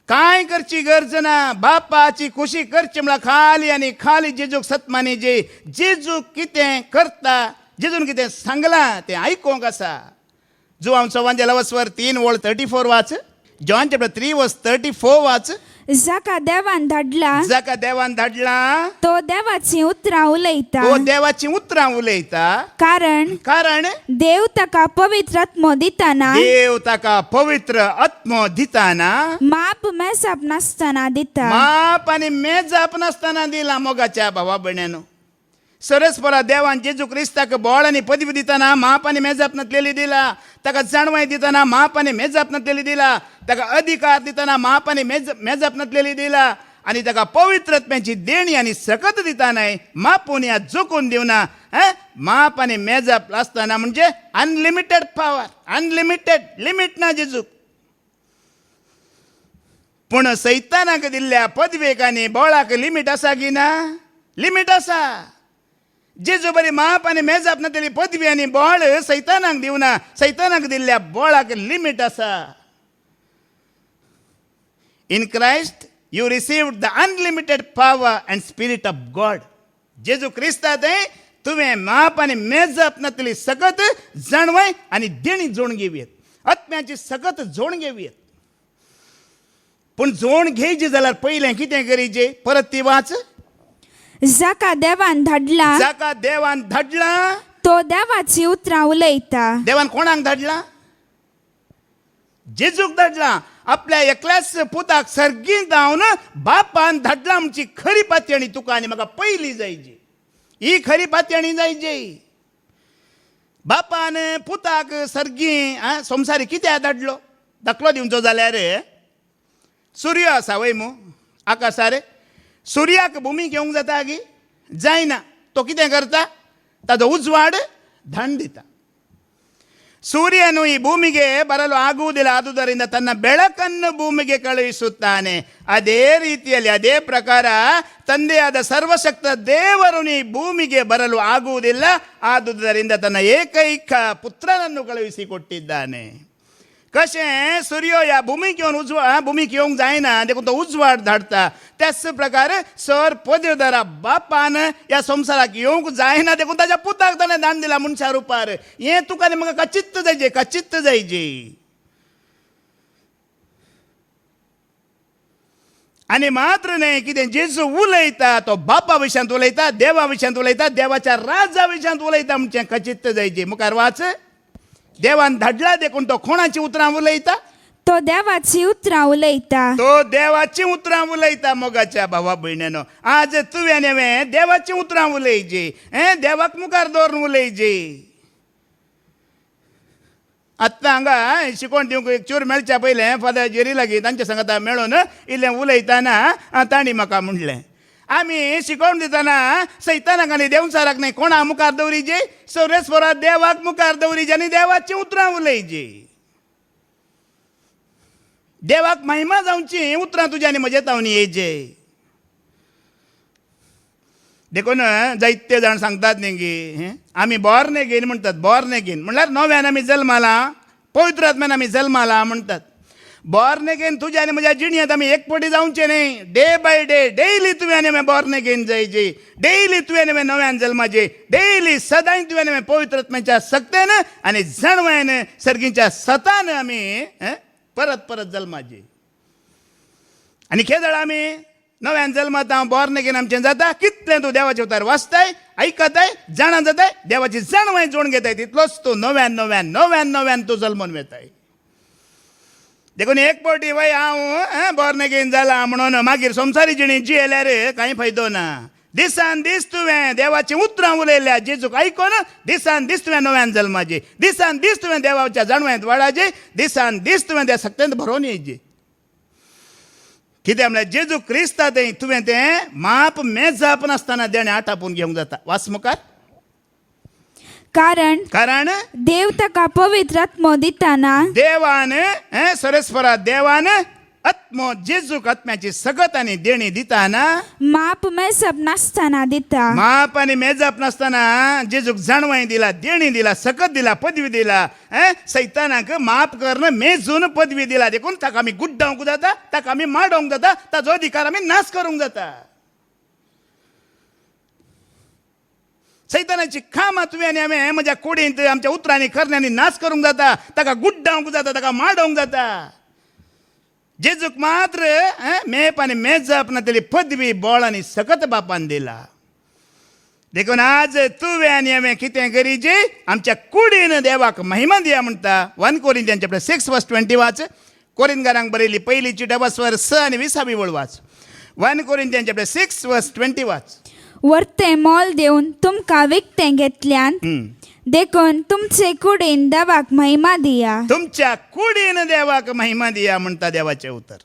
S1: कांय करची गरज ना. बापाची खुशी करची म्हळ्यार खाली आनी खाली जेजूक सतमानी जे जेजूक कितें करता, जेजून कितें सांगलां तें आयकोंक आसा. जुवांव सवांजे लवस्वर 3:34 वाच. जॉन चॅप्टर 3:34 वाच.
S2: जाका देवान धाडला तो देवाची उतरां उलयता.
S1: तो देवाची उतरां उलयता. कारण
S2: देव ताका पवित्र आत्मो दिताना माप मेजाप नासतना दिता.
S1: माप आनी मेजाप नासतना दिला. मोगाच्या भावा भयण्यांनो, सरस्परा देवान जेजू क्रिस्ताक बोळ आनी पदवी दिताना माप आनी मेजाप नासलेली दिला. ताका जाणवाय दिताना माप आनी मेजाप नासलेली दिला. ताका अधिकार दिताना माप आनी मेजाप नासलेली दिला. आनी ताका पवित्रत्म्याची देणी आनी सकत दितानाय मापून या जोखून दिवना. माप आनी मेजाप आसतना म्हणजे अनलिमिटेड पावर, अनलिमिटेड, लिमीट ना जेजूक. पूण सैतानाक दिल्ल्या पदवेक आनी बोळाक लिमीट आसा की ना? लिमीट आसा. जेजू बरी माप आनी मेजाप नासलेली पदवी आनी बोळ सैतानाक दिवना. सैतानाक दिल्ल्या बोळाक लिमीट आसा. In Christ you received the unlimited power and spirit of God. जेजू क्रिस्तांत तुवें माप आनी मेजाप नासलेली सकत जाणवाय आनी देणी जोड घेवयेत. आत्म्याची सकत जोड घेवयेत. पूण जोड घेवची जाल्यार पयलें कितें करीचें? परत ती वाच.
S2: जाका देवान
S1: धाडला
S2: तो देवाची उतरां उलयता.
S1: देवान कोणाक धाडला? जेजूक धाडला. आपल्या एकल्याच पुताक सर्गींत धांवन बापान धाडला म्हणची खरी पातयणी तुका आनी म्हाका पयली जायची. ही खरी पातयणी जायची. बापान पुताक सर्गी संवसारी कित्याक धाडलो? दाखलो दिवचो जाल्यार सूर्य आसा वय मू आकाशार. सुर्याक भुमीक येवंक जाता गी? जायना. तो कितें करता? ताजो उजवाड धाण दिता. ಸೂರ್ಯನು ಈ ಭೂಮಿಗೆ ಬರಲು ಆಗುವುದಿಲ್ಲ, ಆದುದರಿಂದ ತನ್ನ ಬೆಳಕನ್ನು ಭೂಮಿಗೆ ಕಳುಹಿಸುತ್ತಾನೆ. ಅದೇ ರೀತಿಯಲ್ಲಿ ಅದೇ ಪ್ರಕಾರ ತಂದೆಯಾದ ಸರ್ವಶಕ್ತ ದೇವರು ಈ ಭೂಮಿಗೆ ಬರಲು ಆಗುವುದಿಲ್ಲ, ಆದುದರಿಂದ ತನ್ನ ಏಕೈಕ ಪುತ್ರನನ್ನು ಕಳುಹಿಸಿಕೊಟ್ಟಿದ್ದಾನೆ. कशें सूर्य ह्या भुमीक येवन भुमीक येवंक जायना, देखून तो उजवाड धाडता. त्याच प्रकारे सर पदवीधरा बापान ह्या संवसाराक येवंक जायना, देखून ताच्या पुताक ताणें दान दिला मनशा रुपार. हें तुका आनी म्हाका चित्त जायचें, चित्त जायचें. आनी मात्र न्हय, कितें जेजू उलयता तो बापा विशयांत उलयता, देवा विशयांत उलयता, देवाच्या राजा विशयांत उलयता म्हणचें खचित्त जायचें. मुखार वाच. देवान धाडला देखून तो कोणाची उतरां उलयता?
S2: तो देवाची उतरां उलयता.
S1: तो देवाची उतरां उलयता. मोगाच्या भावा भयणीनो, आज तुवें हांवें देवाची उतरां उलयची, देवाक मुखार दवरून उलयची. आत्तां हांगा शिकोवन दिवंक एक चूर मेळच्या पयलें फादर जेरी लागीं तांच्या सांगाता मेळून इल्लें उलयताना तांणी म्हाका म्हणलें, आमी शिकोवन दितना सैतानाक आनी देवचाराक न्हय कोणा मुखार दवरिजे, सोरेस्परा देवाक मुखार दवरिजे आनी देवाची उतरां उलयची. देवाक महिमा जावची उतरां तुज्या आनी म्हजे तावन येयचे. देखून जायते जाण सांगतात न्ही की आमी बॉर्न अगेन म्हणटात. बॉर्न अगेन म्हणल्यार नव्यान आमी जल्माला, पवित्र आत्म्यान आमी जल्माला म्हणटात. बॉर्न अगेन तुज्या आनी म्हज्या जिणेंत आमी एक पटी जावचे न्ही. डे बाय डे डेयली तुवें आनी हांवें बॉर्न अगेन जायचे, डेयली तुवें हांवें नव्यान जल्माचे, डेयली सदांच तुवें हांवें पवित्र आत्म्याच्या सक्तेन आनी जणवायन सर्गीच्या सतान आमी परत परत जल्माचे. आनी खेदळ आमी नव्यान जल्मात हांव बॉर्न अगेन आमचें जाता. कितलें तूं देवाचे उतार वाचताय, आयकताय, जाणा जाताय, देवाची जणवाय जोड घेताय, तितलोच तूं नव्यान नव्यान नव्यान नव्यान तूं जल्मून वेताय. देखून एक पावटी वय हांव बॉर्न अगेन जाला म्हणून मागीर संवसारी जिणी जियेल्यार कांय फायदो ना. दिसान दीस तुवें देवाची उतरां उलयल्या जेजूक आयकोन, दिसान दीस तुवें नव्यान जल्माचे, दिसान दीस तुवें देवाच्या जाणवायंत वाडाचे, दिसान दीस तुवें त्या सक्तेंत भरोवन येयचे. कित्याक म्हळ्यार जेजू क्रिस्ता थंय तुवें तें माप मेजाप नासतना देणें आटापून घेवंक जाता. वाच मुखार. कारण
S2: देव ताका पवित्र आत्मो दिताना
S1: देवान सरस्वरा देवान आत्मो जेजूक आत्म्याची सगत आनी देणी दिताना
S2: माप मेजप नासतना दिता.
S1: माप आनी मेजप नासतना जेजूक जाणवाय दिला, देणी दिला, सकत दिला, पदवी दिला. सैतानाक माप करून मेजून पदवी दिला. देखून ताका आमी गुड्डावंक जाता, ताका आमी माडोवंक जाता, ताजो अधिकार आमी नाश करूंक जाता. सैतानाची खामा तुवें आनी हांवें म्हज्या कुडींत आमच्या उतरांनी करण्यांनी नाश करूंक जाता, ताका गुड्डावंक जाता, ताका माडोवंक जाता. जेजूक मात्र मेप आनी मेजप नातली पदवी बोळ आनी सकत बापान दिला. देखून आज तुवें आनी हांवें कितें करीचे, आमच्या कुडीन देवाक महिमा दिया म्हणटा. 1 कोरिंथियन चॅप्टर 6:20 वाच. कोरिंथकारांक बरयली पयली चिठ्ठी 6 आनी 20 वळ वाच. 1 कोरिंथियन चॅप्टर 6:20 वाच.
S2: वर्ते मोल देऊन तुमकां विकतें घेतल्यान देखून तुमचे कुडीन देवाक महिमा दिया.
S1: तुमच्या कुडीन देवाक महिमा दिया म्हणटा देवाचें उतर.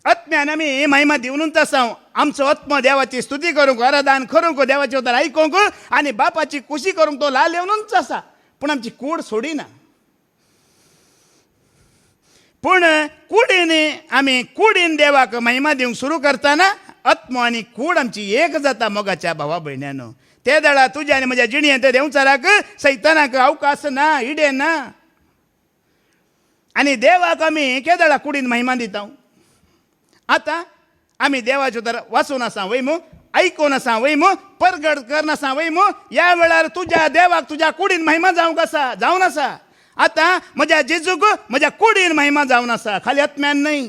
S1: आत्म्यान आमी महिमा दिवनूच आसा. आमचो आत्मो देवाची स्तुती करूंक, आराधन करूंक, देवाचें उतर आयकूंक आनी बापाची खुशी करूंक तो लाल येवनूच आसा. पूण आमची कूड सोडिना. पूण कुडीन आमी कुडीन देवाक महिमा दिवंक सुरू करतना आत्मो आनी कूड आमची एक जाता. मोगाच्या भावा भयण्यानो, ते दळा तुज्या आनी म्हज्या जिणेंत देवचाराक सैतानाक अवकाश ना, इडे ना. आनी देवाक आमी केदळा कुडीन महिमा दिता. आतां आमी देवाचे उतर वाचून आसा वयमू, आयकून आसा वयमू, परगट करन आसा वयमू. ह्या वेळार तुज्या देवाक तुज्या कुडीन महिमा जावंक आसा, जावन आसा. आतां म्हज्या जेजूक म्हज्या कुडीन महिमा जावन आसा, खाली आत्म्यान न्हय.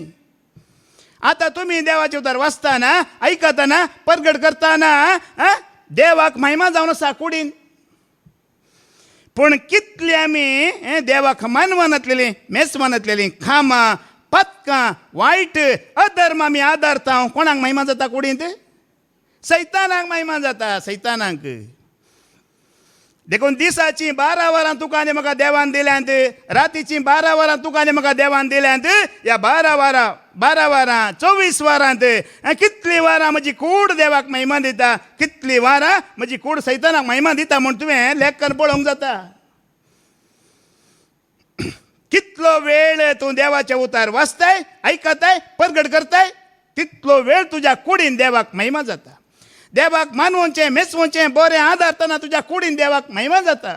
S1: आता तुम्ही देवाचे उतर वाचताना, आयकताना, परगट करताना देवाक महिमा जावन आसा कुडीन. पूण कितली आमी देवाक मानवनातलेली, मेसवानातलेली खामां, पथकां, वायट अधर्म आमी आदारता. कोणाक महिमा जाता कुडींत? सैतानाक महिमा जाता, सैतानाक. देखून दिसाची 12 वरां तुका आनी म्हाका देवान दिल्यांत, रातीची 12 वरां तुका आनी म्हाका देवान दिल्यांत. ह्या 12 वरां 24 वरांत कितली वरां म्हजी कूड देवाक महिमा दिता, कितली वरां म्हजी कूड सैतानाक महिमा दिता म्हूण तुवें लेखन पळोवंक जाता. कितलो वेळ तूं देवाचे उतार वाचताय, आयकताय, परगट करताय, तितलो वेळ तुज्या कुडीन देवाक महिमा जाता. देवाक मानवचें, मेसवचें, बरें आदारतना तुज्या कुडीन देवाक महिमा जाता.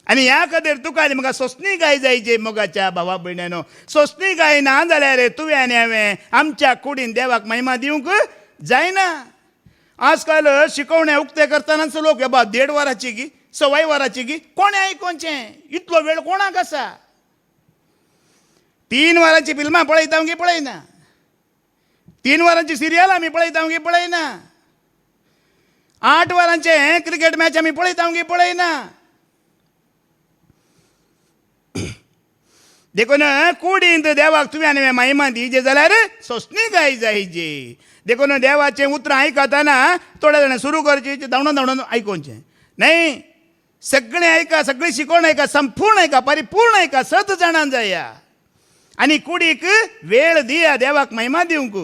S1: आनी ह्या खातीर तुका आनी म्हाका सोंसणी गाय जायची. मोगाच्या भावा भयण्यानो, सोंसणी गाय ना जाल्यार तुवें आनी हांवें आमच्या कुडीन देवाक महिमा दिवंक जायना. आजकाल शिकवणे उक्ते करतानाच लोक बाबा 1.5 वराची गी, 6 वराची गी, कोणें आयकोचें? इतलो वेळ कोणाक आसा? 3 वरांची फिल्मां पळयता गी पळयना, 3 वरांची सिरियल आमी पळयता गी पळयना. 8 वरांचे क्रिकेट मॅच आम्ही पळयता गी पळयना. देखून कुडींत देवाक तुवें आनी महिमा दिजे जाल्यार सोंसणी गाय जायची. देखून देवाचें उतर आयकतना थोडे जाण सुरू करचे धांवडून धांवडून आयकोवचें न्हय. सगळें आयका, सगळी शिकोण आयका, संपूर्ण आयका, परिपूर्ण आयका, 7 जाणां जाया. आनी कुडीक वेळ दिया देवाक महिमा दिवंक.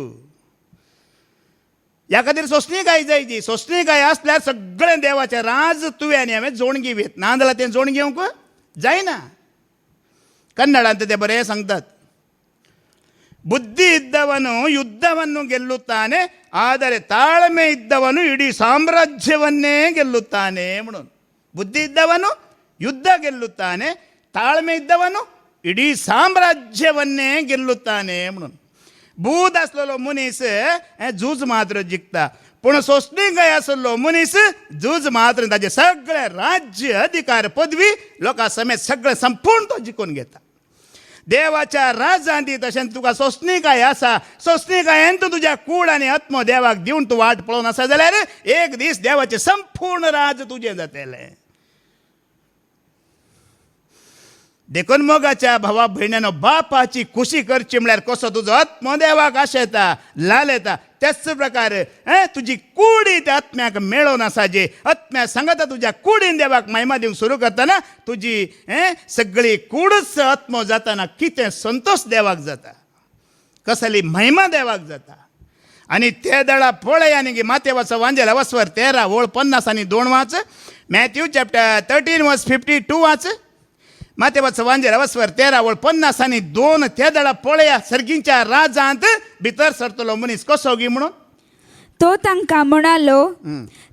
S1: ह्या खातीर सोंसणी गाय जायची. सोंसणी गाय आसल्यार सगळें देवाचें राज तुवें आनी हांवें जोडून घेवंक ना जाल्यार तें जोडून घेवंक जायना. ಕನ್ನಡಾಂತ ते ಬರೇ सांगतात, ಬುದ್ಧಿ ಇದ್ದವನು ಯುದ್ಧವನ್ನು ಗೆಲ್ಲುತ್ತಾನೆ, ಆದರೆ ತಾಳ್ಮೆ ಇದ್ದವನು ಇಡೀ ಸಾಮ್ರಾಜ್ಯವನ್ನೇ ಗೆಲ್ಲುತ್ತಾನೆ म्हणून. ಬುದ್ಧಿ ಇದ್ದವನು ಯುದ್ಧ ಗೆಲ್ಲುತ್ತಾನೆ, ತಾಳ್ಮೆ ಇದ್ದವನು ಇಡೀ साम्राज्ಯವನ್ನೇ ಗೆಲ್ಲುತ್ತಾನೆ म्हणून. बूद असलेलो मनीस झूज मात्र जिखता, पूण सोंसणी गाय आसलो मनीस झूज मात्र ताजे सगळे राज्य अधिकार पदवी लोकां समेत सगळें संपूर्ण तो जिखून घेता. देवाच्या राजांती तशें तुका सोंसणी गाय आसा. सोंसणी गायेन तूं तुज्या कूड आनी आत्मो देवाक दिवन तूं वाट पळोवन आसा जाल्यार एक दीस देवाचें संपूर्ण राज तुजें जातलें. देखून मोगाच्या भावा भयण्यानो, बापाची खुशी करची म्हळ्यार कसो तुजो आत्मो देवाक आशेता, लालयता, त्याच प्रकार तुजी कुडी त्या आत्म्याक मेळोवन आसा. जे आत्म्या सांगता तुज्या कुडीन देवाक महिमा दिवंक सुरू करतना तुजी सगळी कूडच आत्मो जाताना कितें संतोष देवाक जाता, कसली महिमा देवाक जाता. आनी ते दळा पळय आनी मातेवाचो वांजेला वसवर 13 ओळ 50 आनी 2 वाच. मॅथ्यू चॅप्टर 13 वर्स 52 वाच. मातेवाचो वांजेला वसवर 13 ओळ 50 आनी 2. ते दळा पळया सर्गींच्या राजांत भितर सरतलो मनीस कसो गी म्हणून.
S2: तो तांकां म्हणालो,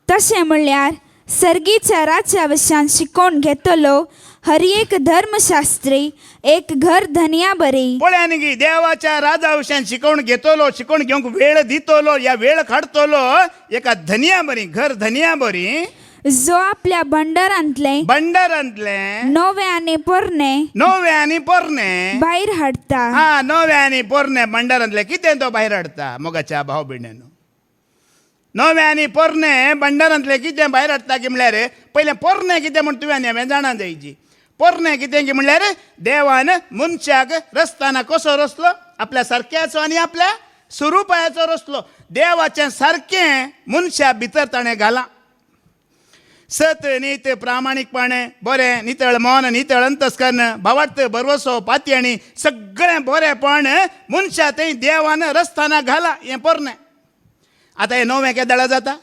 S2: तशें म्हणल्यार सर्गीच्या राज्या विशयान शिकोवन घेतलो हर एक धर्मशास्त्री एक घर धन्या बरी.
S1: पळय न्ही, देवाच्या राजा विशयान शिकोवन घेतलो, शिकोवन घेवंक वेळ दितलो, या वेळ काडतलो एका धन्या बरी, घर धन्या बरी,
S2: जो आपल्या भंडारांतले नवे आनी पोरणे भायर हाडता.
S1: हा, नवे आनी पोरणे भंडारांतले कितें तो भायर हाडता. मोगाच्या भाव भयण्यानो, नवे आनी पोरणे भंडारांतले कितें भायर हाडटा की म्हळ्यार पयलें पोरणे कितें म्हण तुवें आनी हांवें जाणा जायची. पोरणे कितें की म्हळ्यार देवान मनशाक रस्ताना कसो रचलो, आपल्या सारक्याचो आनी आपल्या स्वरुपायाचो रचलो. देवाचें सारकें मनशा भितर ताणें घालां. सत, नीत, प्रामाणीकपणे, बरें, नितळ मन, नितळ अंतस्करण, भावार्थ, बरवसो, पातयणी, सगळें बरेंपण मनशा थंय देवान रस्ताना घाला. हें पोरणे. आतां हें नवें केदळा जाता.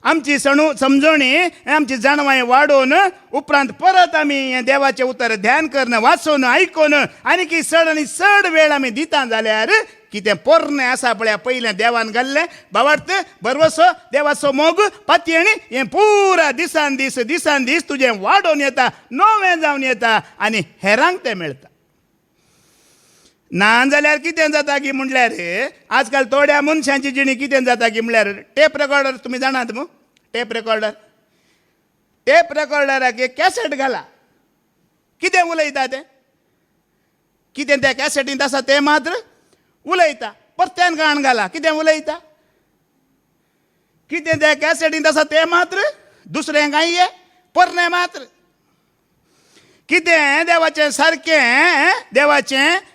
S1: आमची समजणी, आमची जाणवाय वाडोवन उपरांत परत आमी हें देवाचें उतर ध्यान करून, वाचून, आयकून आनी की चड आनी चड वेळ आमी दिता जाल्यार कितें पोरणे आसा पळय पयलें देवान घाल्लें, भावार्थ, बरवसो, देवाचो मोग, पातयणी, हें पुरा दिसान दीस तुजें वाडोवन येता, नवें जावन येता आनी हेरांक तें मेळटा. ना जाल्यार कितें जाता की म्हटल्यार आजकाल थोड्या मनशांची जिणी कितें जाता की म्हळ्यार टेप रेकॉर्डर तुमी जाणात मू. टेप रेकॉर्डराक एक कॅसेट घाला. कितें उलयता तें, कितें त्या कॅसेटींत आसा तें मात्र उलयता. परत्यान गाण घाला, कितें उलयता, कितें त्या कॅसेटींत आसा तें मात्र दुसरें गाये, पोरणे मात्र. कितें देवाचें सारकें, देवाचें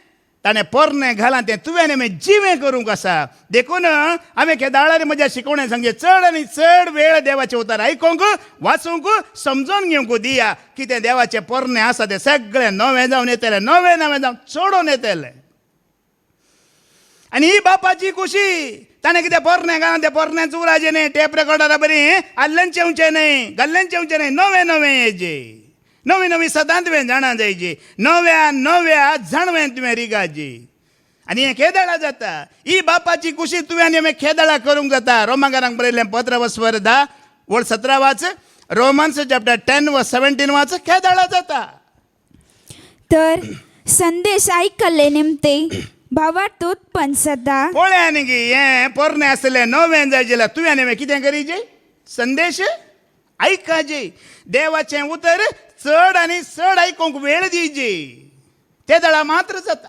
S1: ताणें पोरणे घाला तें तुवें आमी जिवें करूंक आसा. देखून हांवें केदाळार म्हज्या शिकोवण्या सांगे चड आनी चड वेळ देवाचें उतर आयकूंक, वाचूंक, समजून घेवंक दिया. कितें देवाचें पोरणे आसा तें सगळें नवें जावन येतलें, नवें जावन चोडून येतलें. आनी ही बापाची खुशी. ताणें कितें पोरणे घाला तें पोरण्याच उराचें न्ही, टेप रेकॉर्डरा बरी आदलें चेवचें न्ही, घाल्लें चेवचें न्ही, नवें येजें, नवी सदां तुवें जाणा जायची, नव्या जाणवें तुवें रिगाची. आनी हें केदळा जाता. ही बापाची खुशी तुवें आनी हांवें केदळा करूंक जाता. रोमाकारांक बरयलें पत्र वसवर 10 ओळ 17 वाच. रोमन्स चॅप्टर 10 वर्स 17 वाच. केदळा जाता.
S2: तर संदेश आयकल्ले निमते भावार्थ उत्पन्न जाता.
S1: पळय न्ही गी, हें पोरणे आसलें नवें जाय जाल्यार तुवें आनी हांवें कितें करीचें, संदेश आयकाचे. देवाचें उतर चड आनी चड आयकूंक वेळ दिवची. ते दळा मात्र जाता.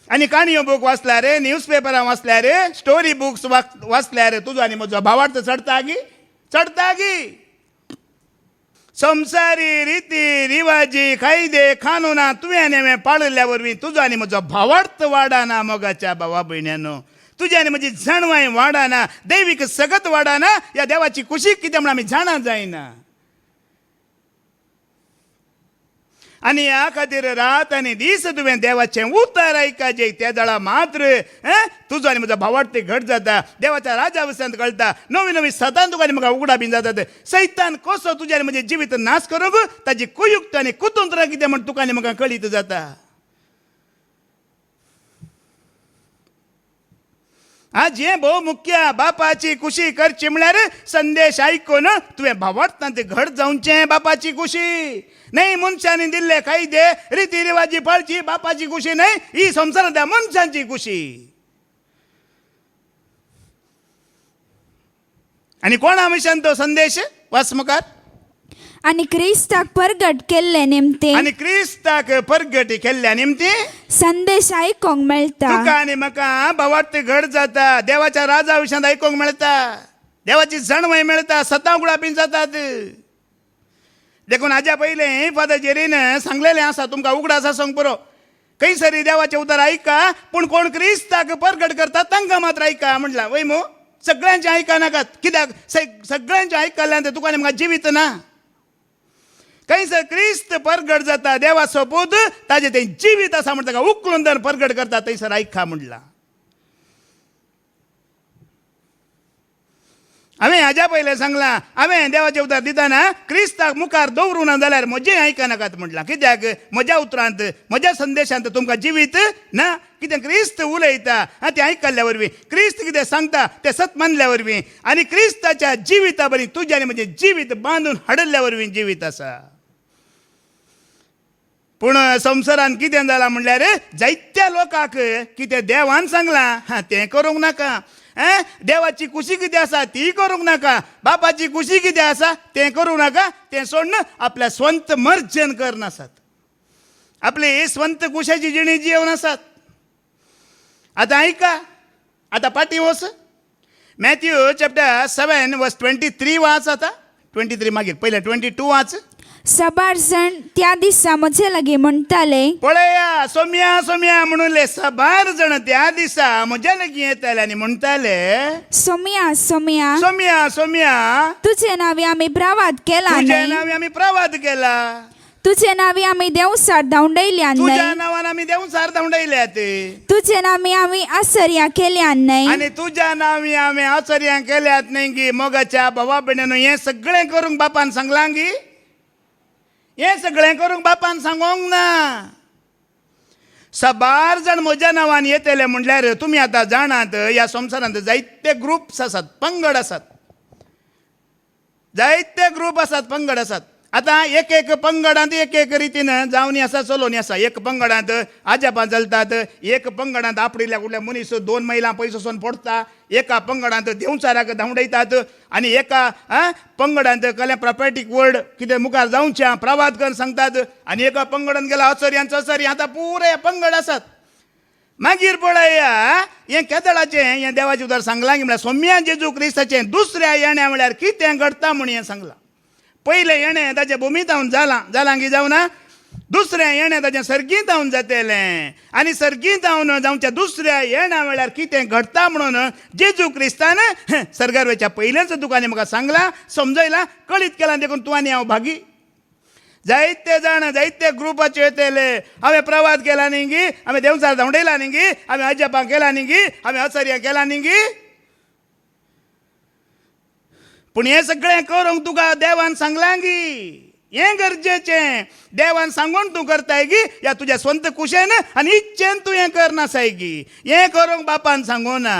S1: आणि काणयो बूक वाचल्यार न्यूजपेपरां वाचल्यार स्टोरी बुक्स वाचल्यार तुजो आनी म्हजो भावार्थ चढता गी संवसारी रिती रिवाजी कायदे कानुना तुवें आनी हांवें पाळिल्ल्या वरवीं तुजो आनी म्हजो भावार्थ वाडना मोगाच्या भावा भयण्यांनो. तुजी आनी म्हजी जाणवाय वाडना, दैवीक सगत वाडना. ह्या देवाची कुशी कितें म्हण आमी जाणा जायना. आनी ह्या खातीर रात आनी दीस तुवें देवाचें उतर आयकाजें. त्या दळा मात्र तुजो आनी म्हजो भावार्थ घट जाता. देवाच्या राजा विशयांत कळटा. नवी नवी सदां तुका आनी म्हाका उगडा बीन जातात. सैतान कसो तुजे आनी म्हजें जिवीत नाश करूंक ताजी कुयुक्त आनी कुतंत्रां कितें म्हण तुका आनी म्हाका कळीत जाता. आज हें भोव मुख्य. बापाची कुशी करची म्हळ्यार संदेश आयकून तुवें भावार्थांत घट जावचें. बापाची कुशी नाही मनशांनी दिल्ले कायदे रिती रिवाजी पाळची. बापाची कुशी नाही, ही संवसारांतल्या मनशांची कुशी. आनी कोणा विशयान तो संदेश वाचमकार.
S2: आनी क्रिस्ताक परगट केल्ले निमते.
S1: आनी क्रिस्ताक परगट केल्ल्या निमते
S2: संदेश आयकोंक मेळटा.
S1: तुका आनी म्हाका भावार्थ घट जाता. देवाच्या राजा विशयांत आयकोंक मेळटा. देवाची जाणवाय मेळटा. सतां उगडा बीन जातात. देखून हाज्या पयलें फादर जेरीन सांगलेलें आसा तुमकां उगडा आसा सांग पुरो. खंय सरी देवाचें उतर आयका, पूण कोण क्रिस्ताक परगट करता तांकां मात्र आयका म्हटलां. वय मो सगळ्यांचें आयका नाकात. कित्याक सगळ्यांचें आयकल्ल्यान तुका आनी म्हाका जिवीत ना. खंयसर क्रिस्त परगट जाता देवा सोपूत ताजें तें जिवीत आसा म्हण ताका उखलून धर परगट करता थंयसर आयका म्हटलां. हांवें हाज्या पयलें सांगलां, हांवें देवाचें उतर दितना क्रिस्ताक मुखार दवरूं ना जाल्यार म्हजें आयकनाकात म्हटलां. कित्याक म्हज्या उतरांत म्हज्या संदेशांत तुमकां जिवीत ना. कितें क्रिस्त उलयता तें आयकल्ल्या वरवीं, क्रिस्त कितें सांगता तें सत मानल्या वरवीं, आनी क्रिस्ताच्या जिविता बरी तुजें आनी म्हजें जिवीत बांदून हाडल्या वरवीं जिवीत आसा. पूण संवसारान कितें जालां म्हणल्यार जायत्या लोकांक कितें देवान सांगलां तें करूंक नाका. देवाची कुशी कितें आसा ती करूंक नाका. बापाची कुशी कितें आसा तें करूंक नाका. तें सोडून आपल्या स्वंत मर्जेन करनासात. आपली स्वंत कुशाची जिणी जियोवन आसात. आतां आयका, आतां पाटी वच. मॅथ्यू चॅप्टर 7 वर्स 23 वाच. आतां 23 मागीर पयलें 22 वाच.
S2: सबार जण त्या दिसा म्हजे लागीं म्हणटाले.
S1: पळया सोम्या सोम्या म्हणून सबार जण त्या दिसा म्हज्या लागीं येताले आनी म्हणटाले
S2: सोम्या सोम्या
S1: सोम्या सोम्या
S2: तुजे नांवी आमी प्रवाद केला
S1: तुज्या
S2: न्हय.
S1: नांवी आमी प्रवाद केला.
S2: तुजे नांवी आमी देवसार धांवडयल्या
S1: तुज्या
S2: न्हय.
S1: नांवान आमी देवसार धांवडयल्यात.
S2: तुजे नांवी आमी आसर्यां केल्या न्हय.
S1: आनी तुज्या नांवी आमी आचर्यां केल्यात न्हय गी. मोगाच्या भावा भयण्यांनो, हें सगळें करूंक बापान सांगलां गी. हें सगळें करूंक बापान सांगोंक ना. सबार जाण म्हज्या नांवान येतले म्हणल्यार तुमी आतां जाणात ह्या संवसारांत जायते ग्रुप्स आसात, पंगड आसात. जायते ग्रूप आसात, पंगड आसात. आतां एक एक पंगडांत एक एक रितीन जावनी आसा, चलोवनी आसा. एक पंगडांत आजापां चलतात. एक पंगडांत आपडिल्ल्या कुठल्या मनीस 2 मैलां पयसून पडटा. एका पंगडांत देवचाराक धांवडयतात. आनी एका पंगडांत कसलें प्रॉफेटीक वर्ड कितें मुखार जावचें प्रवाद कर सांगतात. आनी एका पंगडांत गेला अचर्यांचो अचर्य. आतां पुरे पंगड आसात. मागीर पळया हें केदळाचें हें देवाचें उतर सांगलां की म्हळ्यार सोम्या जेजू क्रिस्ताचें दुसऱ्या येण्या म्हळ्यार कितें घडटा म्हूण हें सांगलां. पयलें येणें ताचें भुमीतावन जालां की जावना. दुसऱ्या येणें ताचें सर्गीतावन जातलें. आनी सर्गीतावन जावच्या दुसऱ्या येण्या म्हळ्यार कितें घडटा म्हणून जेजू क्रिस्तान सर्गार वयच्या पयलेंच तुका आनी म्हाका सांगलां, समजयलां, कळीत केलां. देखून तूं आनी हांव भागी. जायते जाण जायते ग्रुपाचे येतले. हांवें प्रवाद केला न्ही गी, हांवें देवचार धांवडयला न्ही गी, हांवें अजापां केला न्ही गी, हांवें आचर्यां केला न्ही गी. पूण हें सगळें करूंक तुका देवान सांगलां गी. हें गरजेचें. देवान सांगून तूं करताय गी, या तुज्या स्वंत कुशेन आनी इच्छेन तूं हें करनासाय गी. हें करूंक बापान सांगूना.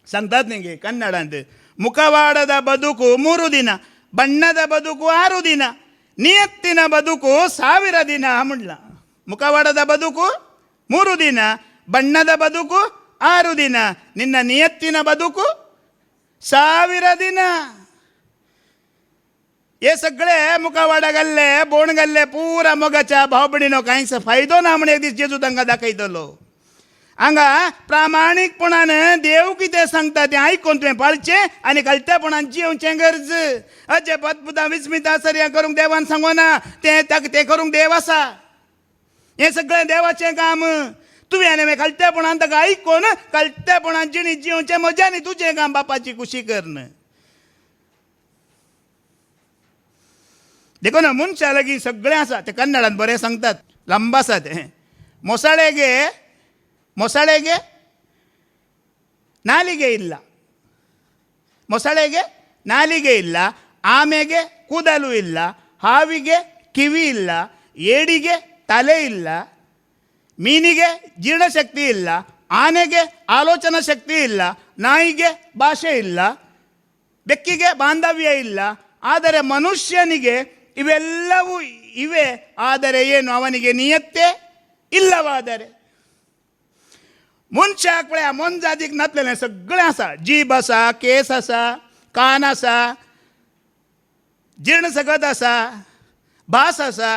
S1: सांगतात न्ही गे कन्नडांत, मुखवाडद बदुकु 3 ದಿನ, ಬಣ್ಣದ ಬದುಕು 6 ದಿನ, ನಿಯತ್ತಿನ ಬದುಕು 1000 ದಿನ म्हणला. ಮುಖವಾಡದ ಬದುಕು 3 ದಿನ, ಬಣ್ಣದ ಬದುಕು 6 ದಿನ, ನಿನ್ನ ನಿಯತ್ತಿನ ಬದುಕು 1000 ದಿನ. हे सगळे मुखावाडा घाल्ले बोण घाल्ले पुरा मोगाच्या भाव भयणीनो कांयच फायदो ना म्हण एक दीस जेजू तांकां दाखयतलो. हांगा प्रामाणीकपणान देव कितें सांगता तें आयकून तुवें पाळचें आनी घालतेपणान जिवचें गरज. अजेबात पुता विस्मिता सर्या करूंक देवान सांगोना, तें करूंक देव आसा. हें सगळें देवाचें काम. तुवें आनी हांवें घालतेपणान ताका आयकून घालतेपणान जिणी जिवचें म्हज्यानी तुजें काम बापाची खुशी करन. देखो ना मनशा लागीं सगळें आसा. ते कन्नडांत बरें सांगतात, लंब आसा तें. ಮೊಸಳೆಗೆ ನಾಲಿಗೆ ಇಲ್ಲ, ಮೊಸಳೆಗೆ ನಾಲಿಗೆ ಇಲ್ಲ, ಆಮೆಗೆ ಕೂದಲು ಇಲ್ಲ, ಹಾವಿಗೆ ಕಿವಿ ಇಲ್ಲ, ಏಡಿಗೆ ತಲೆ ಇಲ್ಲ, ಮೀನಿಗೆ ಜೀರ್ಣಶಕ್ತಿ ಇಲ್ಲ, ಆನೆಗೆ ಆಲೋಚನಾ ಶಕ್ತಿ ಇಲ್ಲ, ನಾಯಿಗೆ ಭಾಷೆ ಇಲ್ಲ, ಬೆಕ್ಕಿಗೆ ಬಾಂಧವ್ಯ ಇಲ್ಲ, ಆದರೆ ಮನುಷ್ಯನಿಗೆ ಇವೆಲ್ಲವೂ ಇವೆ. ಆದರೆ ಏನು ಅವನಿಗೆ ನಿಯತ್ತೇ ಇಲ್ಲವಾದರೆ. मनशाक पळय मन जातीक नातलेलें सगळें आसा. जीब आसा, केस आसा, कान आसा, जीर्ण सगत आसा, भास आसा,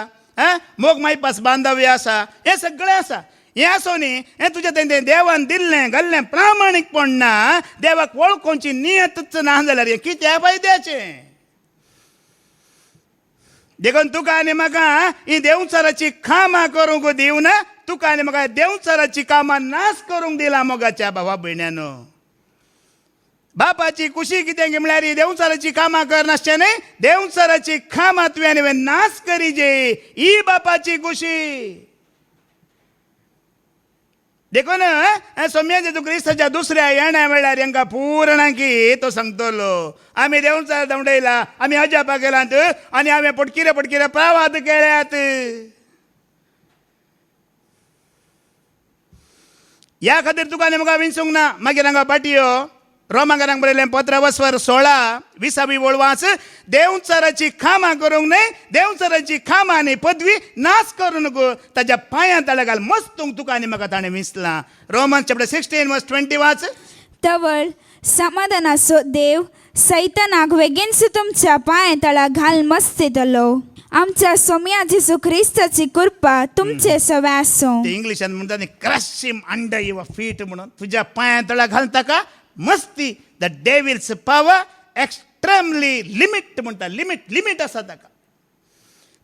S1: मोग मायपास बांधव्य आसा, हें सगळें आसा. हें आसूं न्ही, हें तुजें तें देवान दिल्लें घाल्लें प्रामाणीकपण ना, देवाक वळखोवची नियतच ना जाल्यार हें कित्या फायद्याचें. देखून तुका आनी म्हाका ही देंवचाराची कामां करूंक दिवना, तुका आनी म्हाका देंवचाराची कामां नाश करूंक दिला. मोगाच्या भावा भयण्यानो, बापाची खुशी कितें गे म्हळ्यार ही देंवचाराची कामां करनासचें न्हय, देंवचाराची कामां तुवें आनी हांवें नाश करी जे, ही बापाची खुशी. देखून सौम्य जेजू क्रिस्ताच्या दुसऱ्या येण्या वेळार हांकां पूर्णांकी तो सांगतलो, आमी देंवचार धांवडयला, आमी अजापा केलात आनी हांवें पटकिरे प्रावाद केल्यात. ह्या खातीर तुका आनी म्हाका विंचूंक ना. मागीर हांगा पाटयो रोमाकारांक बरयलें पत्र वस्वर 16:20 वळवास, देंवचाराची कामां करूंक न्हय, देंवचाराची कामां आनी पदवी नाश करूं नको, ताच्या पांयां तळे घाल मस्तूंक तुका आनी म्हाका ताणें विंचलां. रोमन्स चॅप्टर 16:20 वाच.
S2: तवळ समाधानाचो देव सैतानाक बेगीनच तुमच्या पांय तळा घाल मस्तितलो. आमच्या सोम्या जेजू क्रिस्ताची कृपा तुमचे सवे आसूं.
S1: ते इंग्लिशान म्हणटात crush him under your feet म्हणून. तुज्या पांयां तळा घाल ताका मस्ती. The devil's power extremely limit म्हणटा, लिमिट आसा ताका.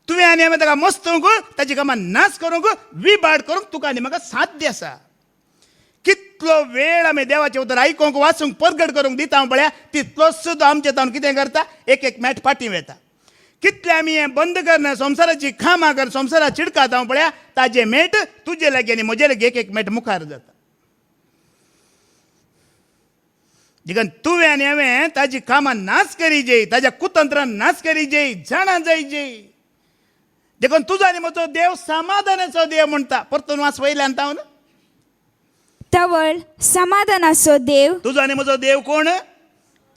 S1: तुवें आनी हांवें ताका मस्तूंक ताची कामां नाश करूंक विबाड करूंक तुका आनी म्हाका साध्य आसा. कितलो वेळ आमी देवाचें उतर आयकूंक वाचूंक परगट करूंक दिता पळया, तितलो सुद्दां आमचे तावन कितें करता, एक मॅट फाटीं वेता. कितले आमी हें बंद करना, संवसाराची कामां कर, संवसारा चिडकात हांव पळया, ताजें मेट तुजे लागीं आनी म्हजे लागीं एक मेट मुखार जाता. देखून तुवें आनी हांवें ताजी कामां नाश करी जे, ताज्या कुतंत्रान नाश करी जे, जाणा जाय जे. देखून तुजो आनी म्हजो देव समाधानाचो देव म्हणटा. परतून वाच वयल्यान तावन.
S2: तवळ समाधानाचो देव.
S1: तुजो आनी म्हजो देव कोण?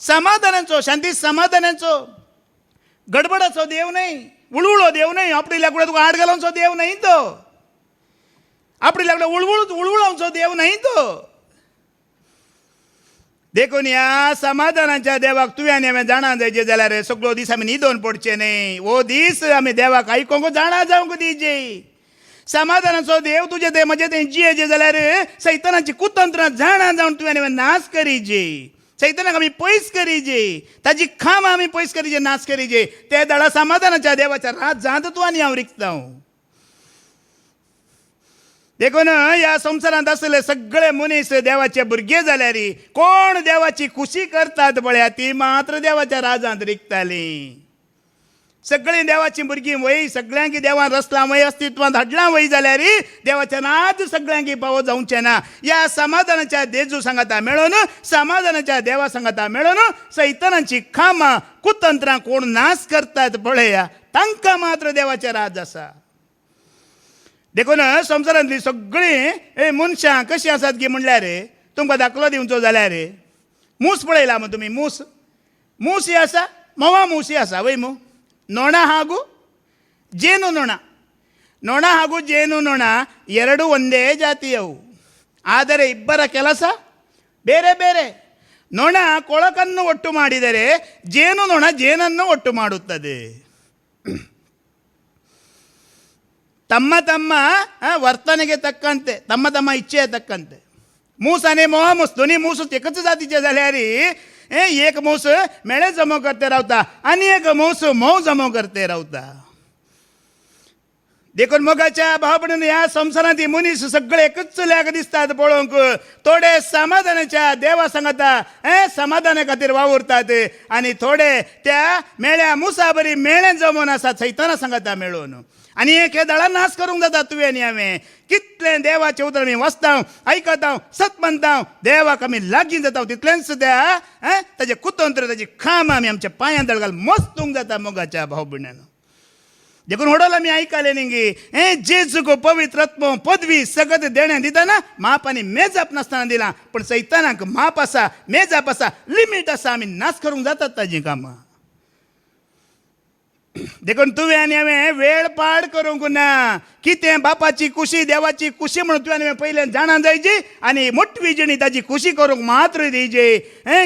S1: समाधानाचो, शांती समाधानाचो. गडबडाचो देव न्हय, उळवळो देव न्हय, आपणी लाकूड तुका आड घालोवचो देव न्हय तो. आपणी लाकूड उळवळोवचो देव न्हय तो. देखून ह्या समाधानाच्या देवाक तुवें आनी हांवें जाणा जायचे जाल्यार सगळो दीस आमी न्हिदोन पडचे न्हय. हो दीस आमी देवाक आयकूंक जाणा जावंक दिजे. समाधानाचो देव तुजे ते म्हजे ते जियेचे जाल्यार सैतानाची कुतंत्रां जाणा जावन तुवें आनी हांवें नाश करी जे. सैतानाक आमी पयस करी जे, ताजी कामां आमी पयस करी जे, नाश करी जे. ते दाडा समाधानाच्या देवाच्या रात जात तूं आनी हांव रिकता. देखून ह्या संवसारांत आसले सगळे मनीस देवाचे भुरगे जाल्यार कोण देवाची खुशी करतात पळया, ती मात्र देवाच्या राजांत रिकतालीं. सगळीं देवाची भुरगीं वय, सगळ्यांक देवान रचलां वय, अस्तित्वांत हाडलां वय जाल्यार देवाचें नाद सगळ्यांक पावो जावचें ना. ह्या समाधानाच्या जेजू सांगाता मेळून, समाधानाच्या देवा सांगाता मेळून सैतानाची कामां कुतंत्रां कोण नाश करतात पळया, तांकां मात्र देवाचें राज आसा. देखून संवसारांतलीं सगळीं मनशां कशीं आसात गी म्हणल्यार तुमकां दाखलो दिवचो जाल्यार मूस पळयला मग तुमी. मूस ही आसा, मोवा मूस ही आसा वय मू. ನೊಣ ಹಾಗೂ ಜೇನು ನೊಣ. ನೊಣ ಹಾಗೂ ಜೇನು ನೊಣ ಎರಡು ಒಂದೇ ಜಾತಿಯವು, ಆದರೆ ಇಬ್ಬರ ಕೆಲಸ ಬೇರೆ ಬೇರೆ. ನೊಣ ಕೊಳಕನ್ನು ಒಟ್ಟು ಮಾಡಿದರೆ ಜೇನು ನೊಣ ಜೇನನ್ನು ಒಟ್ಟು ಮಾಡುತ್ತದೆ. ತಮ್ಮ ತಮ್ಮ वर्तनेಗೆ ತಕ್ಕಂತೆ, तಮ್ಮ तಮ್ಮ इच्छे तक्कंते. मूस आणि मोहामूस दोन्ही मूस एकच जातीचे झाले रे. एक मूस मेळे जमव करते रावता आणि एक मूस मऊ जमव करते रावता. देखून मोगाच्या भावपणाने या संसारात मुनीस सगळे एकच लाग दिसतात पळोवंक. थोडे समाधानाच्या देवा सांगता समाधाना खातीर वावुरतात आणि थोडे त्या मेळ्या मुसा बरी मेळे जमून आसा सैताना सांगता मेळून. आणि एक हे दळा नाश करूंक जाता तुवें आनी हांवें. कितले देवाचे उतर आमी वाचता आयकता सत म्हणटा देवाक आमी लागीं जाता तितलेंच त्या ताजे कुतंत्र ताजी खाम आमी आमच्या पांयां दळगाल मस्तूंक जाता मोगाच्या भाव भयणांनो. देखून होडोल आमी आयकले न्ही जेजूक पवित्र आत्मो पदवी सगत देण्यात दिताना माप आनी मेजाप नासतना दिला. पण सैतानाक माप आसा मेजाप आसा लिमीट आसा. आमी नाश करूंक जातात ताजी कामां. देखून तुवें आनी हांवें वेळ पाड करूंक ना. कितें बापाची खुशी देवाची खुशी म्हणून तुवें आनी हांवें पयलें जाणा जायची आनी मोठवी जिणी ताजी खुशी करूंक मात्र दिवचे.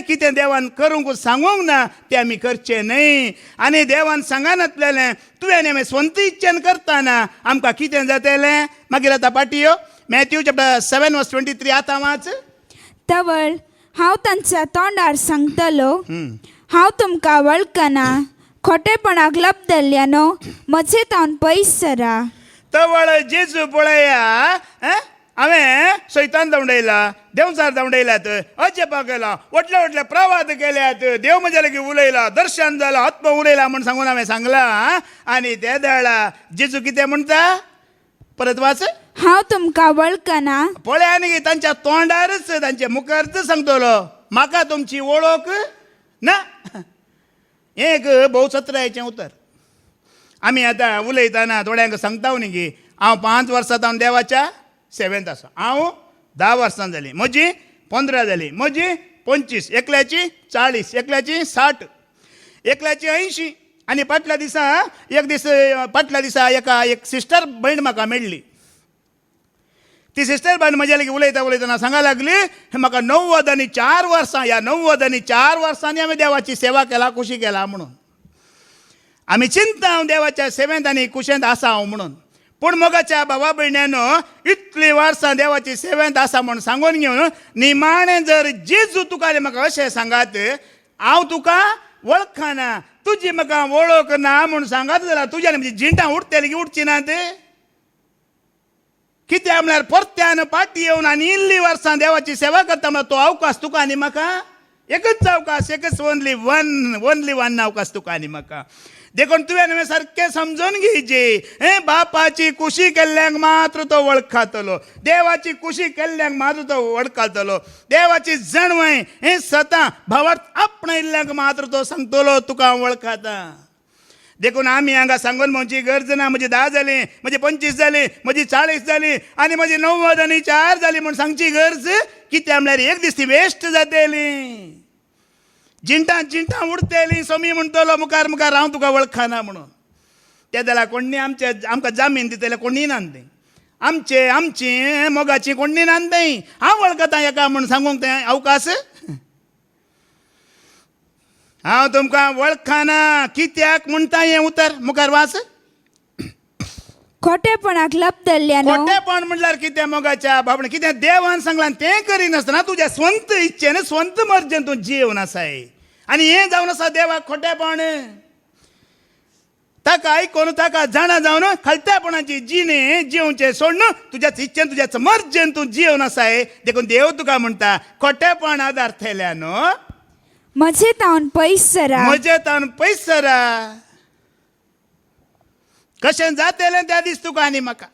S1: कितें देवान करूंक सांगूंक ना तें आमी करचें न्हय. आनी देवान सांगानातलें तुवें आनी हांवें स्वंत इच्छेन करतना आमकां कितें जातलें. मागीर आतां पाटयो मॅथ्यू चॅप्टर 7:23 आतां वाच.
S2: तवळ हांव तांच्या तोंडार सांगतलो, हांव तुमकां वळखना. खोटेपणाक लपदल्ल्यानो म्हजे तावन पयस सरा.
S1: तवळ जेजू पळया हांवें सैतान धांवडयला देवचार धांवडयल्यात अजेपा केला व्हडले व्हडले प्रवाद केल्यात देव म्हज्या लागीं उलयला दर्शन जालां आत्मा उलयला म्हण सांगून हांवें सांगलां. आनी त्या दाळा जेजू कितें म्हणटा परत वाच.
S2: हांव तुमकां वळखना.
S1: पळया न्ही तांच्या तोंडारच तांचे मुखारच सांगतलो म्हाका तुमची वळख ना. एक भोव सत्रायेचें उतर. आमी आतां उलयतना थोड्यांक सांगता न्ही की हांव 5 वर्सां हांव देवाच्या सेवेंत आसा. हांव 10 वर्सां जालीं, म्हजी 15 जालीं, म्हजी 25, एकल्याची 40, एकल्याची 60, एकल्याची 80. आनी फाटल्या दिसा एक सिस्टर भयण म्हाका मेळ्ळी. ती सिस्टर भयण म्हज्या लागीं उलयतना सांगा लागली म्हाका 94 वर्सां ह्या 94 वर्सांनी हांवें देवाची सेवा केला खुशी केला म्हणून. आमी चिंता हांव देवाच्या सेवेंत आनी कुशेंत आसा हांव म्हणून. पूण मोगाच्या भावा भयण्यानो इतली वर्सां देवाची सेवेंत आसा म्हूण सांगून घेवन निमाणें जर जेजू तुका म्हाका अशें सांगात हांव तुका वळखना तुजी म्हाका वळख ना म्हूण सांगात जाल्यार तुज्यान म्हणजे जिंटां उठतली की उठची नात. कितें म्हळ्यार परत्यान पाटी येवन आनी इल्ली वर्सां देवाची सेवा करता म्हळ्यार तो अवकाश तुका आनी म्हाका एकच अवकाश एकच ओनली वन अवकाश तुका आनी म्हाका. देखून तुवें हांवें सारकें समजून घेवचें बापाची खुशी केल्ल्यांक मात्र तो वळखतलो देवाची खुशी केल्ल्यांक मात्र तो वळखतलो. देवाची जणवय सतां भावार्थ आपणयल्ल्यांक मात्र तो सांगतलो तुका वळखता. देखून आमी हांगा सांगून म्हजी गरज ना म्हजी 10 जालीं म्हजी 25 जालीं म्हजी 40 जालीं आनी म्हजी 94 जालीं म्हूण सांगची गरज कितें म्हळ्यार एक दीस ती वेस्ट जातली. जिंटां उडतलीं सोमी म्हणटलो मुखार हांव तुका वळखना म्हणून. त्या जाल्यार कोणी आमकां जामीन दितले कोणी नांदी आमची मोगाची कोणी नांदी हांव वळखता एका म्हूण सांगूंक तें अवकाश. हांव तुमकां वळखना कित्याक म्हणटा हें उतर मुखार वाच.
S2: खोटेपणाक लपदल्ल्यानो.
S1: खोटेपण म्हणल्यार कितें मोगाच्या भावणे कितें देवान सांगलां तें करिनासतना तुज्या स्वंत इच्छेन स्वंत मर्जेन तूं जिवन आसाय आनी हें जावन आसा देवाक खोटेपण. ताका आयकून ताका जाणा जावन खलत्यापणाची जिणे जिवचें सोडून तुज्याच इच्छेन तुज्याच मर्जेन तूं जिवन आसाय. देखून देव तुका म्हणटा खोटेपण आदार थेल्यानो
S2: म्हजे तावन पयस सरा.
S1: म्हजे तावन पयस सरा. कशें जातलें त्या दीस तुका आनी म्हाका.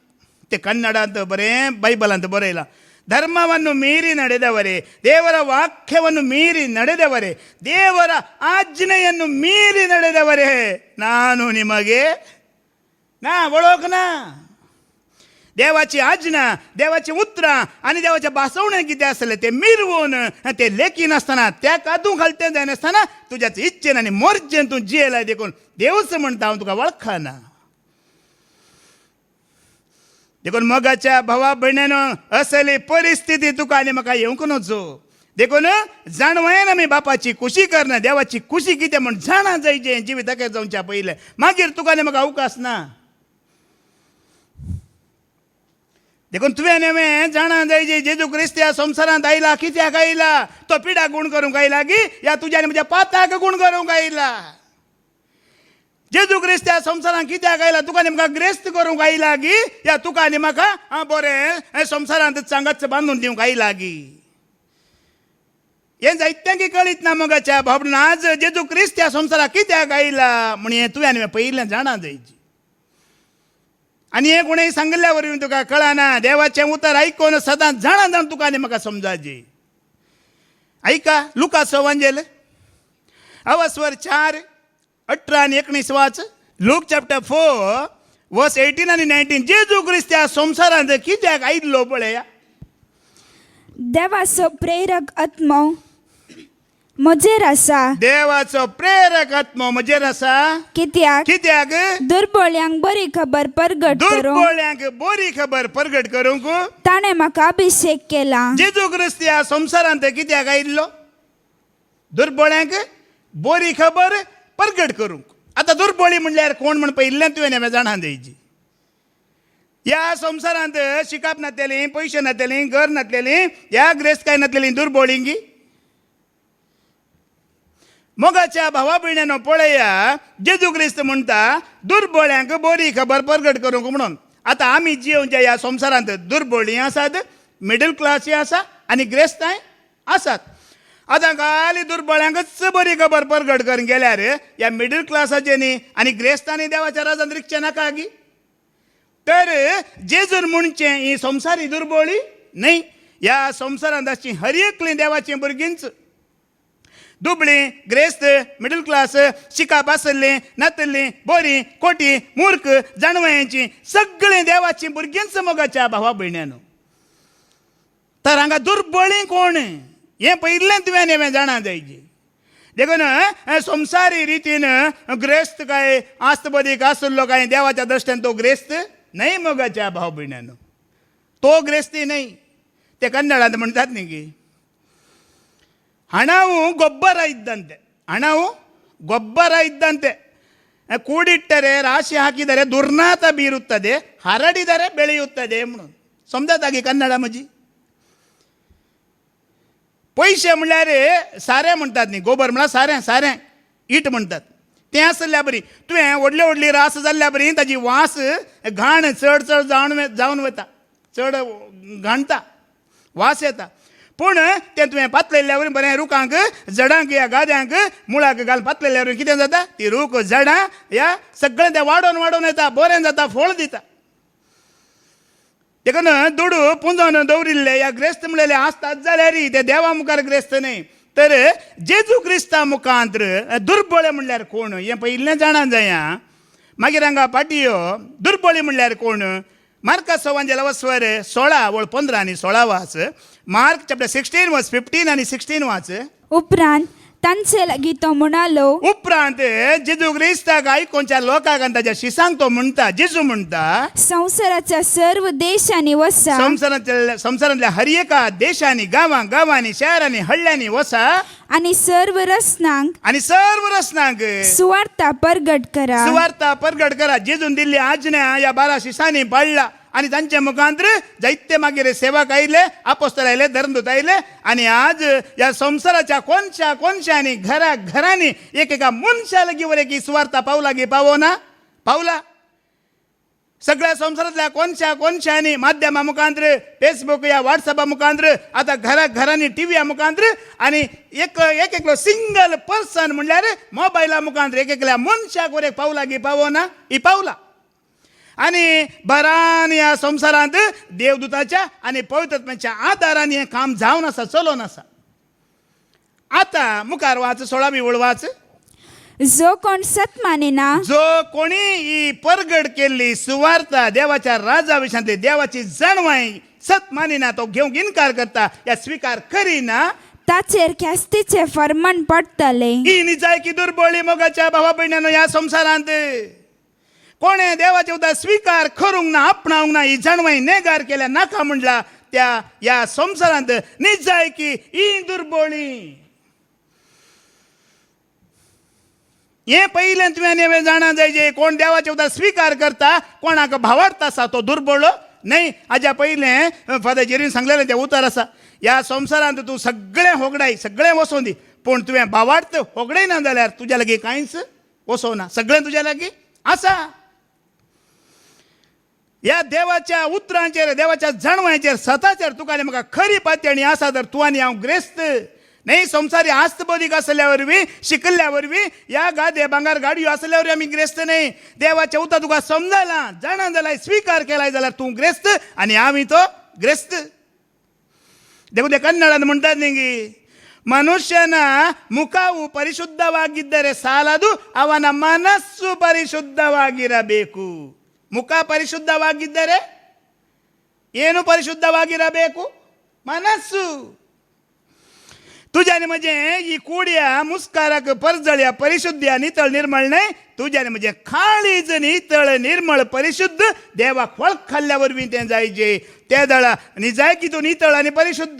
S1: तें कन्नडांत बरें बायबलांत बरयलां. ಧರ್ಮವನ್ನು ಮೀರಿ ನಡೆದವರೇ ದೇವರ ವಾಕ್ಯವನ್ನು ಮೀರಿ ನಡೆದವರೇ ದೇವರ ಆಜ್ಞೆಯನ್ನು ಮೀರಿ ನಡೆದವರೇ ನಾನು ನಿಮಗೆ ओळखना. देवाची आज्ञा देवाची उतरां आनी देवाच्या भासवणे कितें आसलें तें मिरवून तें लेखी नासतना त्या कातूं घालतें जायनासतना तुज्याच इच्छेन आनी मर्जेन तूं जियेलाय. देखून देवच म्हणटा हांव तुका वळखना. देखून मोगाच्या भावा भयण्यानो असली परिस्थिती तुका आनी म्हाका येवंक नजो. देखून जाणवायन आमी बापाची खुशी करना, देवाची खुशी कितें म्हण जाणा जायचें जिविताक जावच्या पयलें, मागीर तुका आनी म्हाका अवकाश ना. देखून तुवें आनी हांवें जाणा जायचें जेजू क्रिस्त ह्या संवसारांत आयला, कित्याक आयला? तो पिडा गूण करूंक आयला की या तुज्या आनी म्हज्या पाताक गूण करूंक आयला? जेजू क्रिस्त ह्या संवसारांत कित्याक आयला? तुका आनी म्हाका ग्रेस्त करूंक आयला की या तुका आनी म्हाका बरें संवसारांत सांगत बांदून दिवंक आयला की? हें जायत्यांक कळीत ना मोगाच्या भावना. आज जेजू क्रिस्त ह्या संवसाराक कित्याक आयला म्हण हें तुवें आनी पयलें जाणा जायची. आनी हें कोणेंय सांगल्या वरवीं तुका कळना. देवाचें उतर आयकून सदांच जाणा जावन तुका आनी म्हाका समजाची. ऐका लुका सवांजेल अवस्वर 4:18 आणि 19 वाच. लूक चॅप्टर 4 वर्स 18 आणि 19. जेजू क्रिस्त ह्या संवसारांत कित्याक आयिल्लो पळया.
S2: देवाचो प्रेरक आत्मो म्हजेर आसा.
S1: देवाचो प्रेरक आत्मो म्हजेर आसा.
S2: कित्याक
S1: कित्याक?
S2: दुर्बळ्यांक बरी खबर परगट करूंक
S1: दुर्बळ्यांक बरी खबर परगट करूंक
S2: ताणें म्हाका अभिषेक केला.
S1: जेजू क्रिस्त ह्या संवसारांत कित्याक आयिल्लो? दुर्बळ्यांक बरी खबर परगट करूंक. आतां दुर्बळी म्हणल्यार कोण म्हण पयिल्ल्यान तुवें हांवें जाणा जायची. ह्या संवसारांत शिकाप नासलेलीं, पयशे नासलेलीं, घर नासलेलीं, ह्या ग्रेस्तकाय नासलेलीं दुर्बळींगी. मोगाच्या भावा भयण्यानो पळया, जेजू क्रिस्त म्हणटा दुर्बळ्यांक बरी खबर परगट करूंक म्हणून. आतां आमी जियोवच्या ह्या संवसारांत दुर्बळीं आसात, मिडल क्लासी आसा आनी ग्रेस्तांय आसात. आतां खाली दुर्बळ्यांकच बरी खबर परगट करून गेल्यार ह्या मिडल क्लासाचे न्ही आनी ग्रेस्तांनी देवाच्या राजांत रिक्षा नाका गी. तर जेजून म्हणचें ही संवसारी दुर्बळी न्ही. ह्या संवसारांत आसची हर एकलीं देवाचीं भुरगींच. दुबळीं, ग्रेस्त, मिडल क्लास, शिकाप आसलीं, नातलीं, बरीं, खोटी, मूर्ख, जाणवयांचीं सगळीं देवाचीं भुरगींच मोगाच्या भावा भयण्यानो. तर हांगा दुर्बळीं कोण हें पयिल्ल्यान तुवें आनी हांवें जाणा जायची. देखून संवसारी रितीन ग्रेस्त काय आस्तबदीक आसलो काय देवाच्या दृश्ट्यान तो ग्रेस्त नाही मोगाच्या भाव भयण्यानो. तो ग्रेस्ती नाही. ते कन्नडांत म्हणटात न्ही की ಹಣವು ಗೊಬ್ಬರ ಇದ್ದಂತೆ. ಹಣವು ಗೊಬ್ಬರ ಇದ್ದಂತೆ. ಕೂಡಿಟ್ಟರೆ ರಾಶಿ ಹಾಕಿದರೆ ದುರ್ನಾತ ಬೀರುತ್ತದೆ, ಹರಡಿದರೆ ಬೆಳೆಯುತ್ತದೆ म्हणून समजतागी कन्नडा म्हजी. पैसे म्हणल्यार सारें म्हणटात न्ही. गोबर म्हळ्यार सारें, सारें इट म्हणटात. तें आसल्या बरी. तुवें व्हडली व्हडली रास जाल्ल्या बरी ताजी वास घाण चड चड जावन वता, चड घाणता, वास येता. पूण तें तुवें पातळयल्ल्या वरी बरें रुखांक, झाडांक या गाद्यांक मुळाक घालून पातळयल्ल्या वरी कितें जाता? ती रूख झाडां ह्या सगळें तें वाडोवन वाडोवन येता, बरें जाता, फळ दिता. देखून दुडू पुंजोवन दवरिल्ले ह्या ग्रेस्त म्हणलेले आसतात जाल्यार ते देवा मुखार ग्रेस्त न्ही. तर जेजू क्रिस्ता मुखांतर दुर्बळे म्हणल्यार कोण हें पयिल्लें जाणा जाया. मागीर हांगा पाटयो दुर्बळी म्हणल्यार कोण? मार्का सवांजेला वस्वर 16 वळ 15 आनी 16 वाच. मार्क चॅप्टर 16 वर्स 15 आनी 16 वाच.
S2: उपरांत तांचे लागीं तो म्हणालो. उपरांत
S1: जेजू क्रिस्ताक आयकोनच्या लोकांक आनी ताच्या शिसांक तो म्हणटा, जेजू म्हणटा
S2: संवसाराच्या सर्व देशांनी वसा.
S1: संवसारांतल्या हर एका देशांनी, गांवांनी, शहरांनी, हळ्यांनी वसा
S2: आणि सर्व रसनांक सुवार्ता परगट करा. सुवार्ता
S1: परगट करा. जेजून दिल्ली आज्ञा ह्या 12 शिसांनी पाळला आणि तांच्या मुखांतर जायते मागीर सेवक आयले, आपोस्तल आयले, धर्मदूत आयले. आणि आज ह्या संवसाराच्या कोणशांनी घरांनी एकेका मनशा लागीं वरे की सुवार्ता पावला की पावना? पावला. सगळ्या संवसारांतल्या कोणशांनी माध्यमा मुखांतर, फेसबुक या व्हॉट्सअपा मुखांतर, आता घरांनी टीव्ही मुखांतर आणि एक सिंगल पर्सन म्हणल्यार मोबायला मुखांतर एकल्या मनशाक वरे पावला की पावना? ही पावला. आणि बरान ह्या संवसारांत देवदूताच्या आणि पवित्रत्वाच्या आदारान हें काम जावन आसा, चलोवन आसा. आतां मुखार वाच 16वी वळ वाच.
S2: जो कोण सत मानिना,
S1: जो कोणी ही परगट केल्ली सुवार्ता देवाच्या राजा विशयांतली देवाची जाणवाय सत मानिना, तो घेवंक इन्कार करता, या स्वीकार करिना,
S2: ताचेर ख्यास्तीचे फर्मण पडटले.
S1: ही निजाय की दुर्बळी मोगाच्या भावा भयण्यानो ह्या संवसारांत. कोणे देवाचे उदक स्वीकार करूंक ना, आपणावंक ना, ही जाणवाय नेगार केल्या नाका म्हणला, त्या या संसारांत निजायकी ही दुर्बळी. हे पयलें तुवें जाणा जाय जे कोण देवाचे उतर स्वीकार करता कोणाक भावार्थ आसा तो दुर्बळ नाही. हाज्या पयलें फादर जेरीन सांगलेलें तें उतर आसा. ह्या संवसारांत तूं सगळें होगडाय सगळें वचों दी पूण तुवें भावार्थ होगडयना जाल्यार तुज्या लागीं कांयच वचोना. सगळें तुज्या लागीं आसा. ह्या देवाच्या उतरांचेर देवाच्या जाणवांचेर सताचेर तुका आनी म्हाका खरी पातळणी आसा तर तूं आनी हांव ग्रेस्त नाही. संवसारी आस्त बोदीक आसल्या वरवीं शिकल्या वरवीं ह्या गादे भांगार गाडयो आसल्या वरवीं आमी ग्रेस्त नाही. देवाचें उतर तुका समजलां जाणा जाल्यार स्वीकार केलाय जाल्यार तूं ग्रेस्त आनी आमी तो ग्रेस्त. देखून ते कन्नडांत म्हणटात न्ही ಮನುಷ್ಯನ ಮುಖವು ಪರಿಶುದ್ಧವಾಗಿದ್ದರೆ ಸಾಲದು, ಅವನ ಮನಸ್ಸು ಪರಿಶುದ್ಧವಾಗಿರಬೇಕು. ಮುಖ ಪರಿಶುದ್ಧವಾಗಿದ್ದರೆ ಏನು ಪರಿಶುದ್ಧವಾಗಿರಬೇಕು? ಮನಸ್ಸು. तुझ्याने म्हणजे ही कुड्या मुस्काराक परजळ्या परिशुद्ध नितळ निर्मळ नाही. तुझ्याने म्हणजे खाळीज नितळ निर्मळ परिशुद्ध देवाक वळख खाल्ल्या वरवीं तें जायचे. ते दळा आनी जाय की तूं नितळ आनी परिशुद्ध.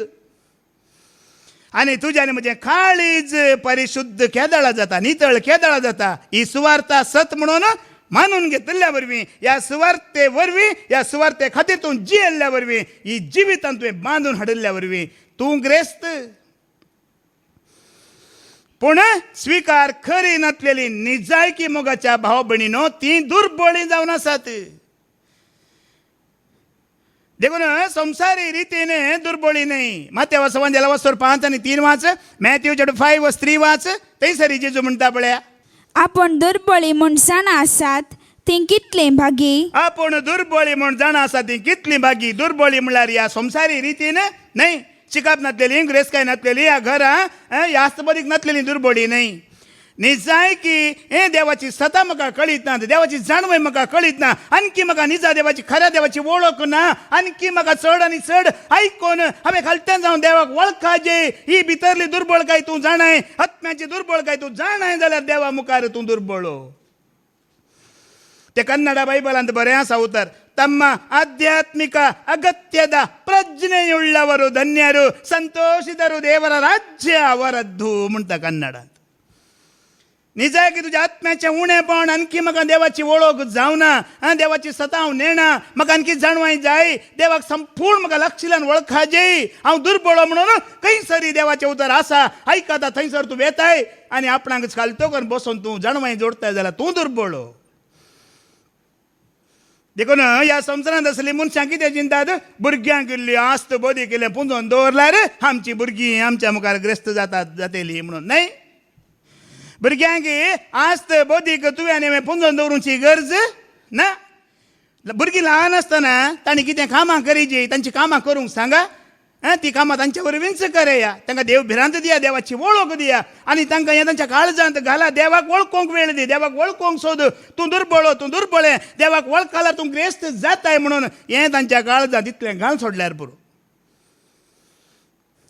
S1: आनी तुझ्याने म्हणजे खाळीज परिशुद्ध केदळा जाता नितळ केदळा जाता. ही सुवार्ता सत म्हणून मानून घेतल्या वरवीं या सुवार्ते वरवीं या सुवार्ते खातीर तूं जियेल्ल्या वरवीं ही जिवितांत तुवें बांदून हाडिल्ल्या वरवीं तूं ग्रेस्त. पूण स्वीकार खरी नसलेली निजायकी मोगाच्या भाव भयणीनो ती दुर्बळी जावन आसात. देखून संवसारी रितीने दुर्बळी नाही. माथ्या वाचवांजेला वचोर 5 आणि 3 वाच. मॅथ्यू 5:3 वाच. थंयसर जेजू म्हणटा पळया
S2: आपण दुर्बळी म्हूण जाणा आसात ती कितली भागी.
S1: आपण दुर्बळी म्हूण जाणा आसात ती कितली भागी. दुर्बळी म्हणल्यार ह्या संवसारी रितीन नाही. शिकप नासलेली ग्रेस्काय नासलेली ह्या घरा ह्या आस्तबदीक नासलेली दुर्बळी नाही. निजाय की हे देवाची सता म्हाका कळीत ना. देवाची जाणवय म्हाका कळीत ना. आणखी म्हाका निजा देवाची खऱ्या देवाची वळख ना. आणखी म्हाका चड आनी चड आयकोन हांवें खालत्यान जावन देवाक वळखाजे. ही भितरली दुर्बळकाय तूं जाणाय. आत्म्याची दुर्बळकाय तूं जाणाय जाल्यार देवा मुखार तूं दुर्बळ. ते ಕನ್ನಡ ಬೈಬಲ್ ಬರೇ ಆಸಾ ಉತ್ತರ ತಮ್ಮ ಆಧ್ಯಾತ್ಮಿಕ ಅಗತ್ಯದ ಪ್ರಜ್ಞೆಯುಳ್ಳವರು ಧನ್ಯರು, ಸಂತೋಷಿತರು, ದೇವರ ರಾಜ್ಯ ಅವರದ್ದು म्हणटा कन्नडांत. निजाय की तुझ्या आत्म्याचें उणेपण आणखी म्हाका देवाची वळख जावना. देवाची सता हांव नेना. म्हाका आणखी जाणवाय जाय. देवाक संपूर्ण म्हाका लक्षिल्यान वळखाजे. हांव दुर्बळ म्हणून खंयसरी देवाचें उतर आसा आयकता थंयसर तूं वेताय आनी आपणाक घालतो करून बसून तूं जाणवाय जोडताय जाल्यार तूं दुर्बळ. देखून ह्या संवसारांत असली मनशां कितें चिंतात? भुरग्यांक इल्ली आस्त बोदी केलें पुंजोवन दवरल्यार आमची भुरगीं आमच्या मुखार ग्रेस्त जातेली म्हणून नाही. भुरग्यांक आस्त बोदीक तुवें आनी हांवें पुंजोवन दवरूंची गरज ना. भुरगीं ल्हान आसतना तांणी कितें कामां करीची तांची कामां करूंक सांगा. ती कामां तांच्या वरवींच करया. तांकां देव भिरांत दिया, देवाची वळख दिया आनी तांकां हें तांच्या काळजांत घाला. देवाक वळखोंक वेळ दी. देवाक वळखोंक सोद. तूं दुर्बळ तूं दुर्बळें. देवाक वळखल्यार तूं ग्रेस्त जाताय म्हणून हें तांच्या काळजांत इतलें घाल सोडल्यार पुरो.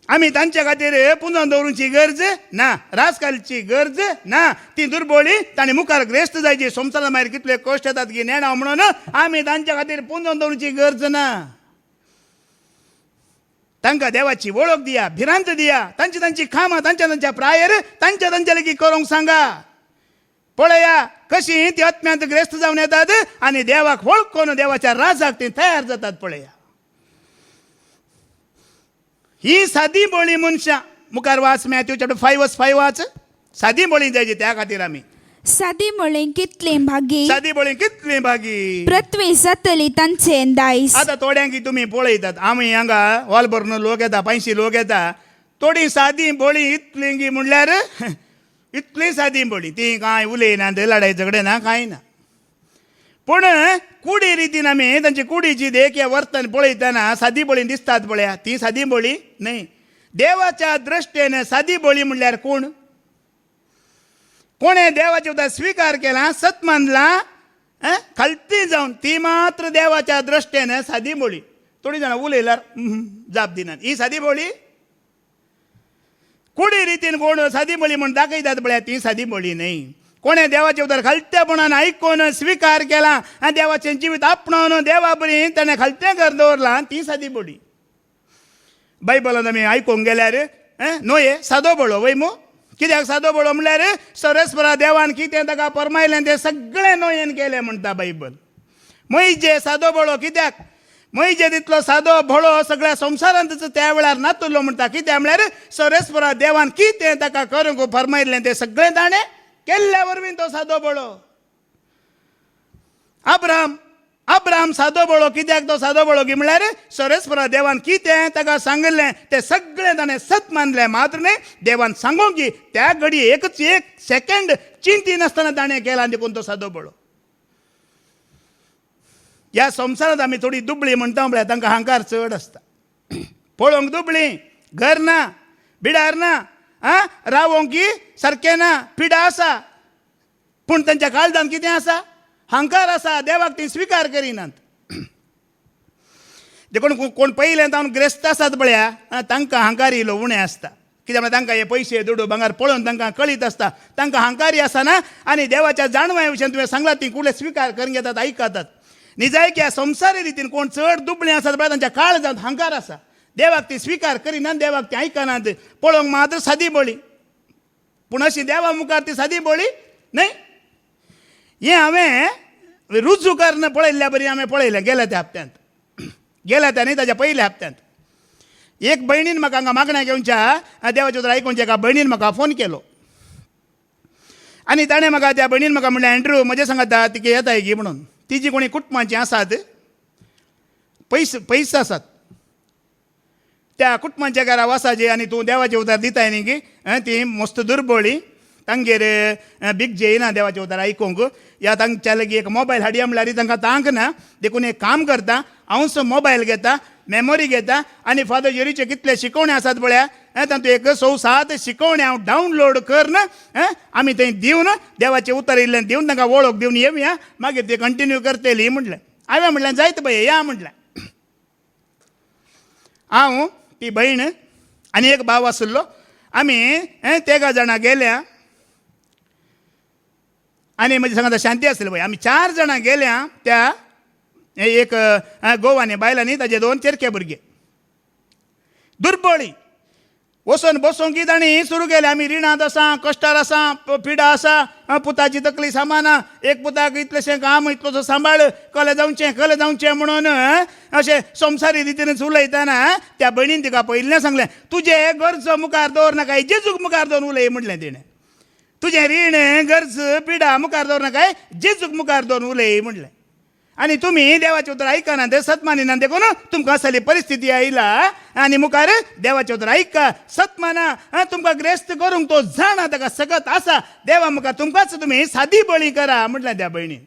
S1: आमी तांच्या खातीर पुंजोवन दवरूंची गरज ना. रास घालची गरज ना. ती दुर्बळी तांणी मुखार ग्रेस्त जायची. संवसारांत मागीर कितले कश्ट येतात की नेणाव म्हणून आमी तांच्या खातीर पुंजोवन दवरूंची गरज ना. तांकां देवाची वळख दिया, भिरांत दिया. तांची कामां तांच्या प्रायर तांच्या लागीं करूंक सांगा. पळया कशी ती आत्म्यांत ग्रेस्त जावन येतात आनी देवाक वळखून देवाच्या राजाक ती तयार जातात. पळया ही सादी बोळी मनशां. मुखार वाच मॅथ्यू 5:5 वाच. सादी बोळी जायची त्या खातीर आमी.
S2: सादी बोळी कितली भागी.
S1: सादी बोळी कितली भागी.
S2: पृथ्वी जातली तांचे दायज.
S1: आतां थोड्यांक तुमी पळयतात आमी हांगा वॉलबर्न लोक येता 500 लोक येता. थोडी सादी बोळी इतली म्हणल्यार इतली सादी बोळी ती कांय उलयना लढाई झगडे ना कांय ना. पूण कुडी रितीन आमी तांची कुडीची देख या वर्तन पळयतना सादी बोळी दिसतात पळया ती सादी बोळी न्हय. देवाच्या दृश्टेन सादी बोळी म्हणल्यार कोण? कोणे देवाचे उतर स्वीकार केला, सत मानला, खालती जावन ती मात्र देवाच्या दृश्टेन सादी बोळी. थोडी जाणां उलयल्यार जाप दिनात. ही सादी बोळी कुडी रितीन कोण सादी बोळी म्हण दाखयतात पळया ती सादी बोळी न्हय. कोणे देवाचे उतर खालत्यापणान आयकून स्वीकार केला आनी देवाचें जिवीत आपणावन देवा बरी ताणें खालतें घर दवरलां ती सादी बोळी. बायबलान आमी आयकूंक गेल्यार नोये सादो बळो वय मो कित्याक सादो बळो म्हणल्यार सरस्परा देवान कितें ताका परमायलें तें सगळें नोयेन केलें म्हणटा बायबल. मोइजे सादो बळो कित्याक मोइजे तितलो सादो बळो सगळ्या संवसारांत त्या वेळार नातुरलो म्हणटा कित्याक म्हळ्यार सरस्परा देवान कितें ताका करूंक फरमायलें तें सगळें ताणें केल्ल्या वरवीं तो सादो बळो. अब्राम सादो बळो कित्याक तो सादो बळो की म्हळ्यार सरस्परा देवान कितें ताका सांगिल्लें तें सगळें ताणें सत मानलें. मात्र न्ही देवान सांगूंक की त्या घडये एकच एक सेकंड चिंती नासतना ताणें केला देखून तो सादो बळो. ह्या संवसारांत आमी थोडी दुबळी म्हणटा म्हळ्यार तांकां अहंकार चड आसता. पळोवंक दुबळी, घर ना, बिडार ना, रावोंक की सारकें ना, पिडा आसा, पूण तांच्या काळजांत कितें आसा? अहंकार आसा. देवाक ती स्विकार करिनात. देखून कोण पयलें तावन ग्रेस्त आसात पळया तांकां अहंकार इल्लो उणें आसता. कित्याक म्हळ्यार तांकां हे पयशे दुडू भांगार पळोवन तांकां कळीत आसता. तांकां अहंकारी आसना आनी देवाच्या जाणवाय विशयान तुवें सांगलां ती कुडले स्विकार करून घेतात, आयकतात. निजाय की संवसारी रितीन कोण चड दुबळीं आसात पळय तांच्या काळजांत अहंकार आसा. देवाक ती स्विकार करिनात, देवाक ती आयकनात. पळोवंक मात्र सादी बळी, पूण अशी देवा मुखार ती सादी बळी न्हय. हें हांवें रुजू करून पळयल्ल्या बरी हांवें पळयलें गेल्या त्या हप्त्यांत. गेल्या त्या न्ही ताच्या पयल्या हप्त्यांत एक भयणीन म्हाका हांगा मागण्या घेवच्या देवाचे उतर आयकूंचे एका भयणीन म्हाका फोन केलो आनी ताणें म्हाका त्या भयणीन म्हाका म्हणलें एंड्रू म्हजें सांगाता तिका येताय गी म्हणून. तिजी कोणी कुटुंबाचीं आसात, पयस आसात, त्या कुटुंबाच्या घरा वसाचे आनी तूं देवाचें उतर दिताय न्ही गी ती मस्त दुर्बळी तांगेर बीग जेयना देवाचें उतर आयकूंक. या तांच्या लागीं एक मोबायल हाडया म्हळ्यार तांकां तांक ना. देखून एक काम करता, हांवच मोबायल घेता, मेमोरी घेता आनी फादर जेरीचे कितले शिकवणे आसात पळया तातूंत एक 6-7 शिकवणे हांव डावनलोड करन आमी थंय दिवन देवाचें उतर इल्लें दिवन तांकां वळख दिवन येवया, मागीर ते कंटिन्यू करतली म्हटलें. हांवें म्हटलें जायत पळय या म्हटलें. हांव ती भयण आनी एक भाव आसलो आमी तेगा जाणां गेल्या आनी म्हजी सांगात शांती आसली पळय. आमी 4 जाणां गेल्या त्या एक गोवानी बायलांनी ताजे 2 चेरके भुरगे दुर्बळी वचून बसूंक तांणी सुरू केलें. आमी रिणांत आसा, कश्टार आसा, पिडा आसा, पुताची तकली सामाना, एक पुताक इतलेशें काम, इतलोसो सांबाळ, कले जावचें म्हणून अशें संवसारी रितीनच उलयतना त्या भयणीन तिका पयलीं सांगलें तुजे गरज मुखार दवर नाका, जेजूक मुखार दवरून उलय म्हटलें तिणें. तुजें रीण गरज पिडा मुखार दवर नाका, जेजूक मुखार दवरून उलय म्हटलें. आनी तुमी देवाचें उतर आयकनात, सत मानिनात, देखून तुमकां असली परिस्थिती आयला आनी मुखार देवाचें उतर आयका, सत माना, तुमकां ग्रेस्त करूंक तो जाणा, ताका सगत आसा, देवा मुखार तुमकांच तुमी सादी बळी करा म्हटलें त्या भयणीन.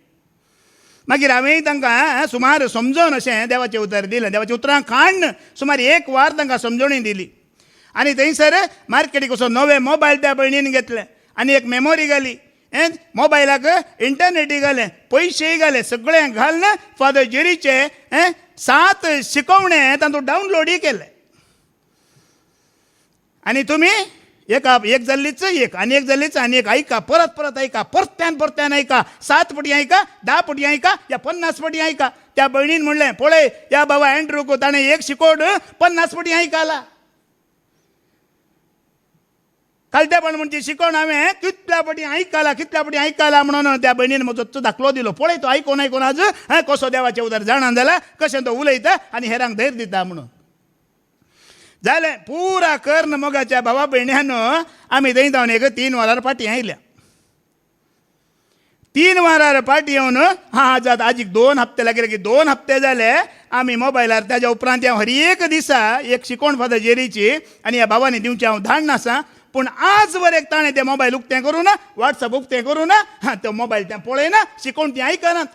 S1: मागीर हांवें तांकां सुमार समजोवन अशें देवाचें उतर दिलें. देवाचें उतरां काण्ण सुमार 1 वार तांकां समजोवणी दिली. आनी थंयसर मार्केटीक वचून नवे मोबायल त्या भयणीन घेतले आनी एक मेमोरी घाली, मोबायलाक इंटरनेटी घालें, पयशेय घाले, सगळें घालन फादर जेरीचे 7 शिकवणे तातूंत डावनलोडय केले. आनी तुमी एक जाल्लीच एक आनी एक जाल्लीच आनी एक आयका, परत परत आयका, परत्यान आयका, 7 पटी आयका, 10 पटी आयका, या 50 पटी आयका. त्या भयणीन म्हणलें पळय या बाबा एंड्रूक ताणें एक शिकोड 50 पटी आयकला. कालतेपण म्हणजे शिकोवन हांवें कितल्या पटी आयकला म्हणून त्या भयणीन म्हजो दाखलो दिलो. पळय तो आयकोन आज कसो देवाचें उतर जाणा जाला, कशें तो उलयता आनी हेरांक धैर्य दिता म्हणून. जालें पुरा कर्ण मोगाच्या भावा भयण्यान आमी थंय जावन एक 3 वरार फाटीं आयल्या. 3 वरार फाटीं येवन जाता आजीक 2 हप्ते लागले, 2 हप्ते जाले आमी मोबायलार. ताज्या उपरांत हांव हर एक दिसा एक शिकोवण फादर जेरीची आनी ह्या भावानी दिवचें हांव धाडना आसा. पूण आज वर एक ताणें तें मोबायल उक्तें करूं ना, वॉट्सअप उक्तें करूं ना, तो मोबायल तें पळयना, शिकोवन ती आयकनात.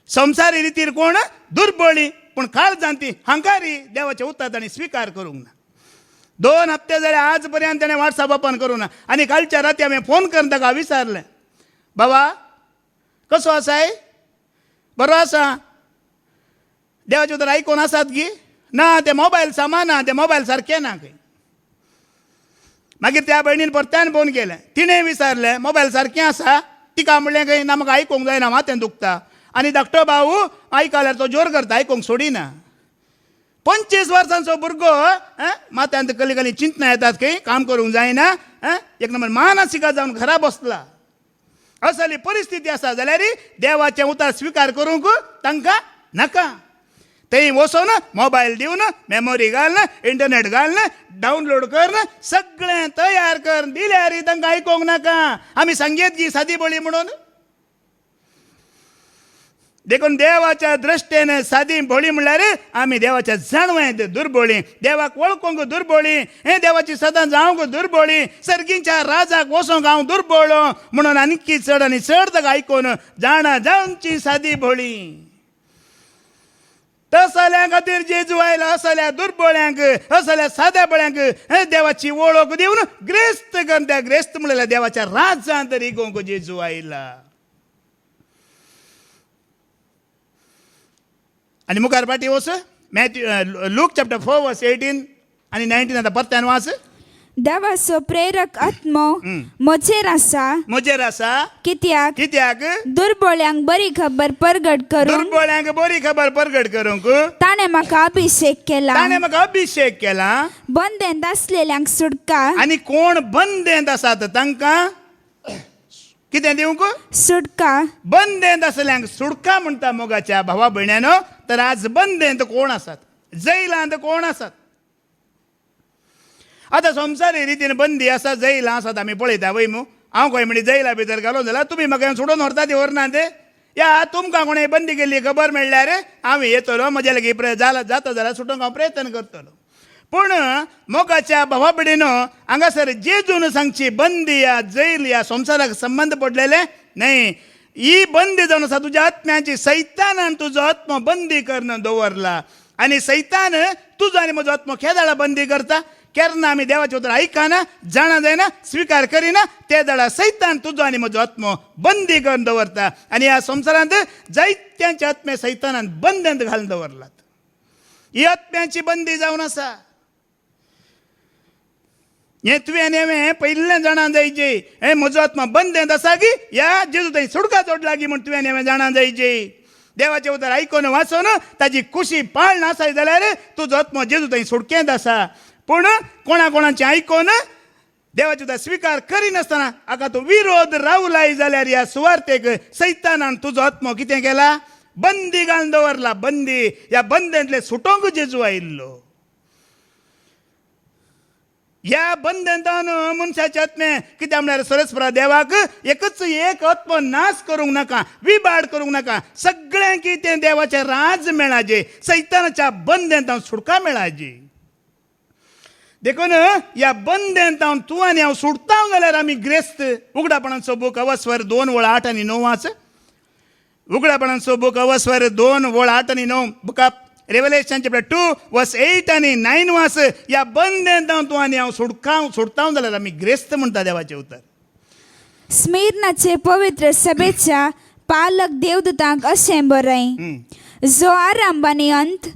S1: संवसारी रितीर कोण दुर्बळी पूण काळजांत ती हंकारी देवाचें उतर तांणी स्विकार करूंक ना. 2 हप्ते जाले आज पर्यंत ताणें वॉट्सअप ओपन करूं ना. आनी कालच्या राती हांवें फोन करून ताका विचारलें बाबा कसो आसाय, बरो आसा, देवाचें उतर आयकोन आसात गी? ना ते मोबायल सामाना, ते मोबायल सारकें ना खंय. मागीर त्या भयणीन परत्यान फोन केलें, तिणें विचारलें मोबायल सारकें आसा? तिका म्हणलें खंय ना, म्हाका आयकूंक जायना, माथें दुखता. आनी धाकटो भाऊ आयकल्यार तो जोर करता, आयकूंक सोडिना. 25 वर्सांचो भुरगो माथ्यांत कली कली चिंतना येतात खंय काम करूंक जायना एक नंबर मानसिका जावन घरा बसला असली परिस्थिती आसा जाल्यार देवाचें उतर स्विकार करूंक तांकां नाका थंय वचून मोबायल दिवन मेमोरी घालन इंटरनेट घालन डावनलोड कर सगळें तयार कर दिल्यार तांकां आयकोंक नाका आमी सांगेत की सादी बोळी म्हणून देखून देवाच्या दृश्टेन सादी भोळी म्हणल्यार आमी देवाच्या जाणवेंत दुर्बोळी देवाक वळखूंक दुर्बोळी हे देवाची सदां जावंक दुर्बोळी सर्गींच्या राजाक वचोंक हांव दुर्बोळो म्हणून आनीक चड आनी चड ताका आयकून जाणा जावची सादी भोळी तसल्या खातीर जेजू आयला असल्या दुर्बोळ्यांक असल्या साद्या बळ्यांक देवाची वळख दिवन ग्रेस्त कर त्या ग्रेस्त म्हणल्या देवाच्या राजांत रिगोवंक जेजू आयला आनी मुखार पाटी वच लूक चॅप्टर 4 वर्स 18 आनी 19 आतां परत्यान वाच
S2: देवाचो प्रेरक आत्मो म्हजेर आसा कित्याक दुर्बोळ्यांक बरी खबर परगट करून
S1: दुर्बोळ्यांक बरी खबर परगट करूंक
S2: ताणें म्हाका अभिषेक केला बंदेंत आसलेल्यांक सुटका
S1: आनी कोण बंदेंत आसात तांकां कितें दिवंक
S2: सुटका
S1: बंदेंत आसल्यांक सुटका म्हणटा मोगाच्या भावा भयण्यानो तर आज बंदेंत कोण आसात जैलांत कोण आसात आतां संवसारी रितीन बंदी आसा जैलां आसात आमी पळयता वय मू हांव खंय म्हणजे जैला भितर घालो जाल्यार तुमी म्हाका सोडून व्हरता ती व्हरनात या तुमकां कोणें बंदी केल्ली खबर मेळ्ळ्यार हांव येतलो म्हजे लागीं जाता जाल्यार सुटोवंक हांव प्रयत्न करतलो पूण मोगाच्या भावा भयणीनो हांगासर जेजून सांगची बंदी या जैल या संवसाराक संबंध पडलेले न्हय ही बंदी जावन आसा तुज्या आत्म्याची सैतानान तुजो आत्मो बंदी करून दवरला आनी सैतान तुजो आनी म्हजो आत्मो केदाळा बंदी करता केन्ना आमी देवाचे उतर आयकना जाणा जायना स्विकार करिना ते दाडा सैतान तुजो आनी म्हजो आत्मो बंदी करून दवरता आनी ह्या संवसारांत जायत्यांचे आत्मे सैतानान बंदेंत घालून दवरलात ही आत्म्याची बंदी जावन आसा हे तुवें आनी हांवें पयलें जाणा जायचे हे म्हजो आत्मा बंदेंत आसा की ह्या जेजू थंय सुडका जोडला की म्हण तुवें आनी हांवें जाणा जायचे देवाचे उतर आयकून वाचून ताजी खुशी पाळना आसाय जाल्यार तुजो आत्मो जेजू थंय सुडकेंत आसा पूण कोणाचें आयकून देवाचे उतर स्विकार करिनासतना हाका तूं विरोध रावलाय जाल्यार ह्या सुवार्तेक सैतानान तुजो आत्मो कितें केला बंदी घालून दवरला बंदी ह्या बंदेंतले सुटोवंक जेजू आयिल्लो ह्या बंदेंतान मनशाचे आत्मे कित्याक म्हळ्यार सरस्वरा देवाक एकच एक आत्मो नाश करूंक नाका विबाड करूंक नाका सगळें कितें देवाचें राज मेळाजे सैतानाच्या बंदेंतान सुटका मेळाजी देखून ह्या बंदेंतान तूं आनी हांव सुटता जाल्यार आमी ग्रेस्त उगडापणाचो बूक अवस्वर 2:8 आनी 9 वाच उगडापणाचो बूक अवस्वर 2:8 आनी 9 बुक ऑफ रेवलेशन चॅप्टर 2 वर्स 8 आनी 9 वाच ह्या बंदेंतान तूं आनी हांव सुटता जाल्यार आमी ग्रेस्त म्हणटा देवाचें उतर
S2: स्मिर्नाचे पवित्र सभेच्या पालक देवदूतांक अशें बरय जो आरंभानी अंत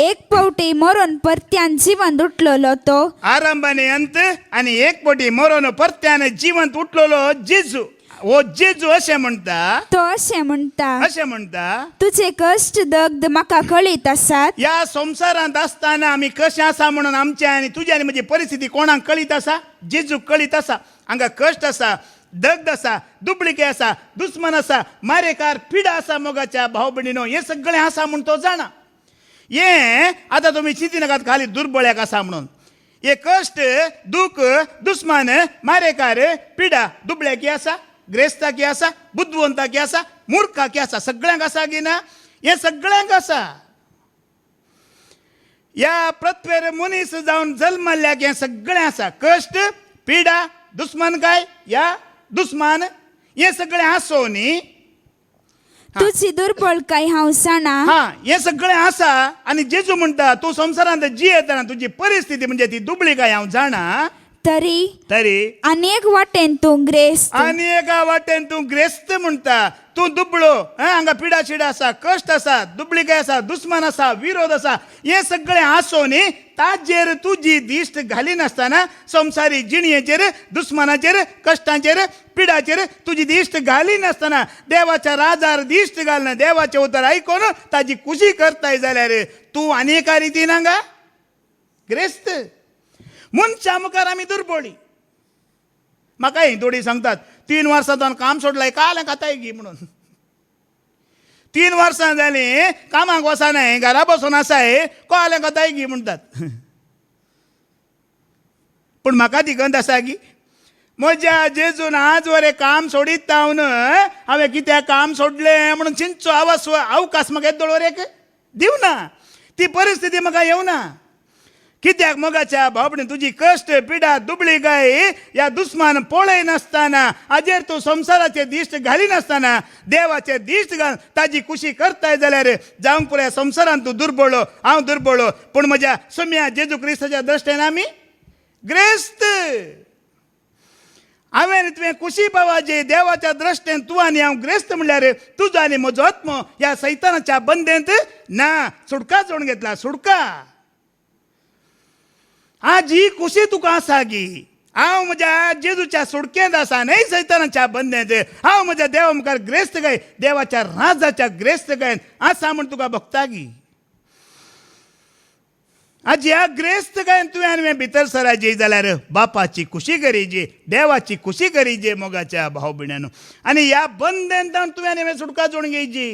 S2: एक पावटी मरून परत्यान जिवंत उठलोलो तो
S1: आरंभानी अंत आनी एक पावटी मरून परत्यान जिवंत उठलोलो जेजू हो जेजू अशें म्हणटा
S2: तो अशें म्हणटा तुझे कश्ट दग्ध म्हाका कळीत आसात
S1: ह्या संवसारांत आसतना आमी कशें आसा म्हणून आमचे आनी तुजी आनी म्हजी परिस्थिती कोणाक कळीत आसा जेजूक कळीत आसा हांगा कश्ट आसा दग्ध आसा दुबळिके आसा दुस्मन आसा मारेकार पिडा आसा मोगाच्या भाव भयणीनो हें सगळें आसा म्हूण तो जाणा हें आतां तुमी चिंती नाकात खाली दुर्बळ्याक आसा म्हणून हे कश्ट दूख दुस्मान मारेकार पिडा दुबळ्याकी आसा ग्रेस्ताकी आसा बुद्धवंताकी आसा मुर्खाकी आसा सगळ्यांक आसा की ना हें सगळ्यांक आसा ह्या पृथ्वीर मनीस जावन जल्मल्ल्याक हें सगळें आसा कश्ट पिडा दुस्मानकाय या दुस्मान हें सगळें आसो न्ही
S2: तुझी दुर्बळकाय हांव जाणा
S1: हें सगळें आसा आनी जेजू म्हणटा तूं संवसारांत जियेतना तुजी परिस्थिती म्हणजे ती दुबळीकाय हांव जाणा तरी
S2: अनेक वाटेन तू ग्रेस्त
S1: आणि एका वाटेन तू ग्रेस्त म्हणता. तू दुबळो, हांगा पिडा शिडा असा, कष्ट असा, दुबळीकाय असा, दुस्मान असा, विरोध असा, हे सगळे आसोनी ताजेर तुजी दिश्ट घाली नासतना संसारी जिणयेचेर, दुस्मानाचेर, कष्टांचेर, पिडाचेर तुजी दिश्ट घाली नासतना देवाच्या राजार दिश्ट घालना, देवाचे उतर ऐकून ताजी खुशी करताय जाल्यार तू अनेका रितीन हांगा ग्रेस्त. मनशा मुखार आमी दुर्बळी. म्हाका ही थोडी सांगतात 3 वर्सां काम सोडलाय काल खाताय गी म्हणून. 3 वर्सां जाली कामाक वचनाय, घरा बसून आसाय, कोले खाताय गी म्हणटात. पूण म्हाका ती गंध आसा गी, म्हज्या जेजून आज वरें काम सोडीत तावन हांवें कित्याक काम सोडलें म्हणून चिंचो आवाज अवकाश म्हाका येत दोळोरेक दिवना. ती परिस्थिती म्हाका येवना. कित्याक मोगाच्या भावपणे तुजी कश्ट, पिडा, दुबळीकाय या दुस्मान पळय नासतना, हाजेर तूं संसाराचे दिश्ट घाली नासतना देवाचे दिश्ट घाल ताजी खुशी करताय जाल्यार जावंक पुराय संसारान तूं दुर्बळो, हांव दुर्बळो, पूण म्हज्या सम्या जेजू क्रिस्ताच्या दृश्टेन आमी ग्रेस्त. हांवें तुवें खुशी पावाजे देवाच्या दृश्टेन तूं आनी हांव ग्रेस्त म्हणल्यार तुजो आनी म्हजो आत्मो ह्या सैतानाच्या बंदेंत ना, सुटका जोडून घेतला. सुटका आज ही खुशी तुका आसा गी. हांव म्हज्या जेजूच्या सुडकेंत आसा, न्हय सैतानाच्या बंदेंत. हांव म्हज्या देवा मुखार ग्रेस्त गाय, देवाच्या राजाच्या ग्रेस्त गायन आसा म्हण तुका भोगता गी. आज ह्या ग्रेस्त गायन तुवें आनी हांवें भितर सरायजे जाल्यार बापाची खुशी करीजे, देवाची खुशी करीजे मोगाच्या भाव भयणांनो. आनी ह्या बंदेंत तुवें आनी हांवें सुटका जोडून घेयची.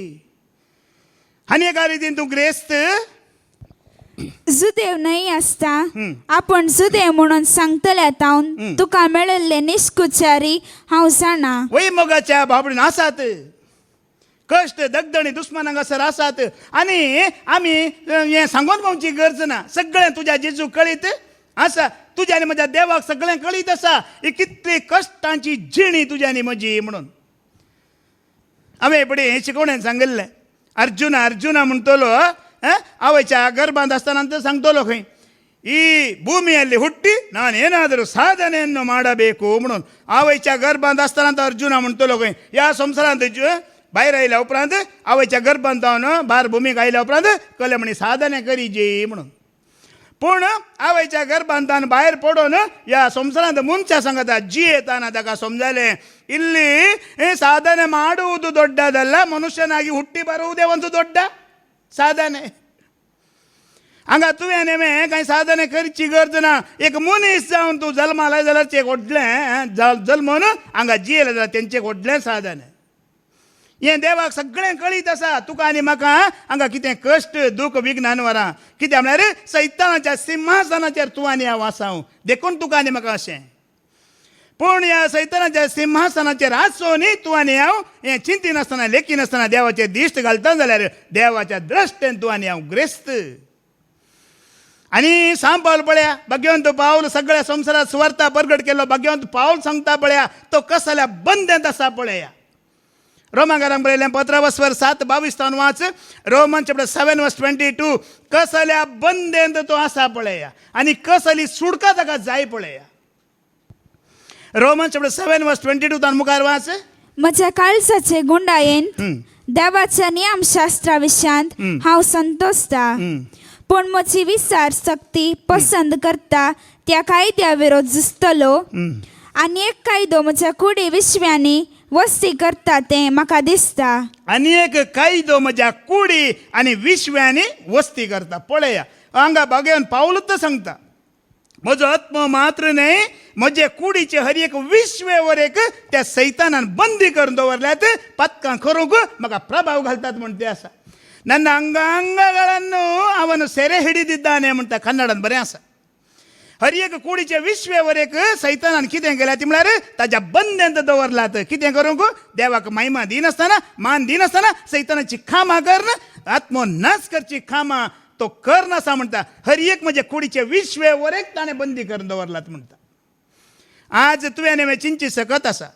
S1: आनी एका रितीन तूं ग्रेस्त
S2: जुदेव नाही असता आपण जुदेव म्हणून सांगतले तावन तुका मेळिल्ले निष्कुचारी हांव जाणा.
S1: वय मोगाच्या भावडीन आसात, कश्ट, दगदणी, दुस्मानांक असर आसात. आनी आमी हें सांगून पावची गरज ना. सगळें तुज्या जेजू कळीत आसा. तुज्या आनी म्हज्या देवाक सगळें कळीत आसा ही कितली कश्टांची जिणी तुज्या आनी म्हजी म्हणून. हांवें फुडें हें शिकोवणें सांगिल्लें. अर्जुना म्हणटलो आवयच्या गर्भांत आसतना सांगतलो खंय, ಈ ಭೂಮಿಯಲ್ಲಿ ಹುಟ್ಟಿ ನಾನೇನಾದರೂ ಸಾಧನೆಯನ್ನು ಮಾಡಬೇಕು म्हणून आवयच्या गर्भांत आसतना अर्जुना म्हणटलो खंय, ह्या संवसारांत भायर आयल्या उपरांत आवयच्या गर्भांत जावन भायर भुमीक आयल्या उपरांत कले म्हणी साधने करीजे म्हणून. पूण आवयच्या गर्भांत भायर पडून ह्या संवसारांत मनशा सांगता ಜಿಯೇತಾನ ताका समजलें ಇಲ್ಲಿ ಸಾಧನೆ ಮಾಡುವುದು ದೊಡ್ಡದಲ್ಲ, ಮನುಷ್ಯನಾಗಿ ಹುಟ್ಟಿ ಬರುವುದೇ ಒಂದು ದೊಡ್ಡ ಸಾಧನೆ. हांगा तुवें हांवें कांय साधने करची गरज ना. एक मनीस जावन तूं जल्माला जाल्यार तें व्हडलें जल्मून हांगा जियेलें जाल्यार तेंचें व्हडलें साधन. हें देवाक सगळें कळीत आसा. तुका आनी म्हाका हांगा कितें कश्ट, दूख, विघ्नान वरां कित्याक म्हळ्यार सैतानाच्या सिंहासनाचेर तूं आनी हांव आसां देखून तुका आनी म्हाका अशें. पूण ह्या सैतानाच्या सिंहासनाचेर आसून तूं आनी हांव हें चिंतिनासतना लेखीनासतना देवाचेर दिश्ट घालता जाल्यार देवाच्या दृश्टेन तूं आनी हांव ग्रेस्त. आनी सांग पावल पळया, भगवंत पावल सगळ्या संवसारात सुवार्ता प्रगट केलो. भगवंत पावल सांगता पळया तो कसल्या बंदेंत आसा पळया. रोमाकारांक बरयलें 15:7-22 वाच. रोमन चॅप्टर 7:22 कसल्या बंदेंत तो आसा पळया आनी कसली सुडका ताका जाय पळया. रोमन चॅप्टर 7:22 मुखार वाच.
S2: म्हज्या काळजाचे गुंडायेन देवाच्या नियमशास्त्रा विशयांत हांव संतोसता. पूण म्हजी विचार शक्ती पसंत करता त्या कायद्या विरोध झुजतलो आनी एक कायदो म्हज्या कुडी विश्व्यांनी वस्ती करता तें म्हाका दिसता.
S1: आनी एक कायदो म्हज्या कुडी आनी विश्व्यांनी वस्ती करता पळया. हांगा भगवान पावलूच सांगता म्हजो आत्मो मात्र न्हय, म्हजे कुडीचे हर एक विश्वे वर एक त्या सैतानान बंदी करून दवरल्यात. पत्कां करूंक म्हाका प्रभाव घालतात म्हण ते आसा. ನನ್ನ ಅಂಗಾಂಗಗಳನ್ನು ಅವನು ಸೆರೆ ಹಿಡಿದಿದ್ದಾನೆ म्हणटा ಕನ್ನಡन बरें आसा. हर एक कुडीचे विश्वेवर एक सैतानान कितें केल्या ती म्हळ्यार ताज्या बंदेंत दवरलात. कितें करूंक देवाक महिमा दिनासतना, मान दिनासतना सैतानाची खामां करन, आत्मो नाश करची खामां तो करनासा म्हणटा. हर एक म्हणजे कुडीचे विश्वेवर एक ताणें बंदी करून दवरलात म्हणटा. आज तुवें हांवें चिंची सकत आसा.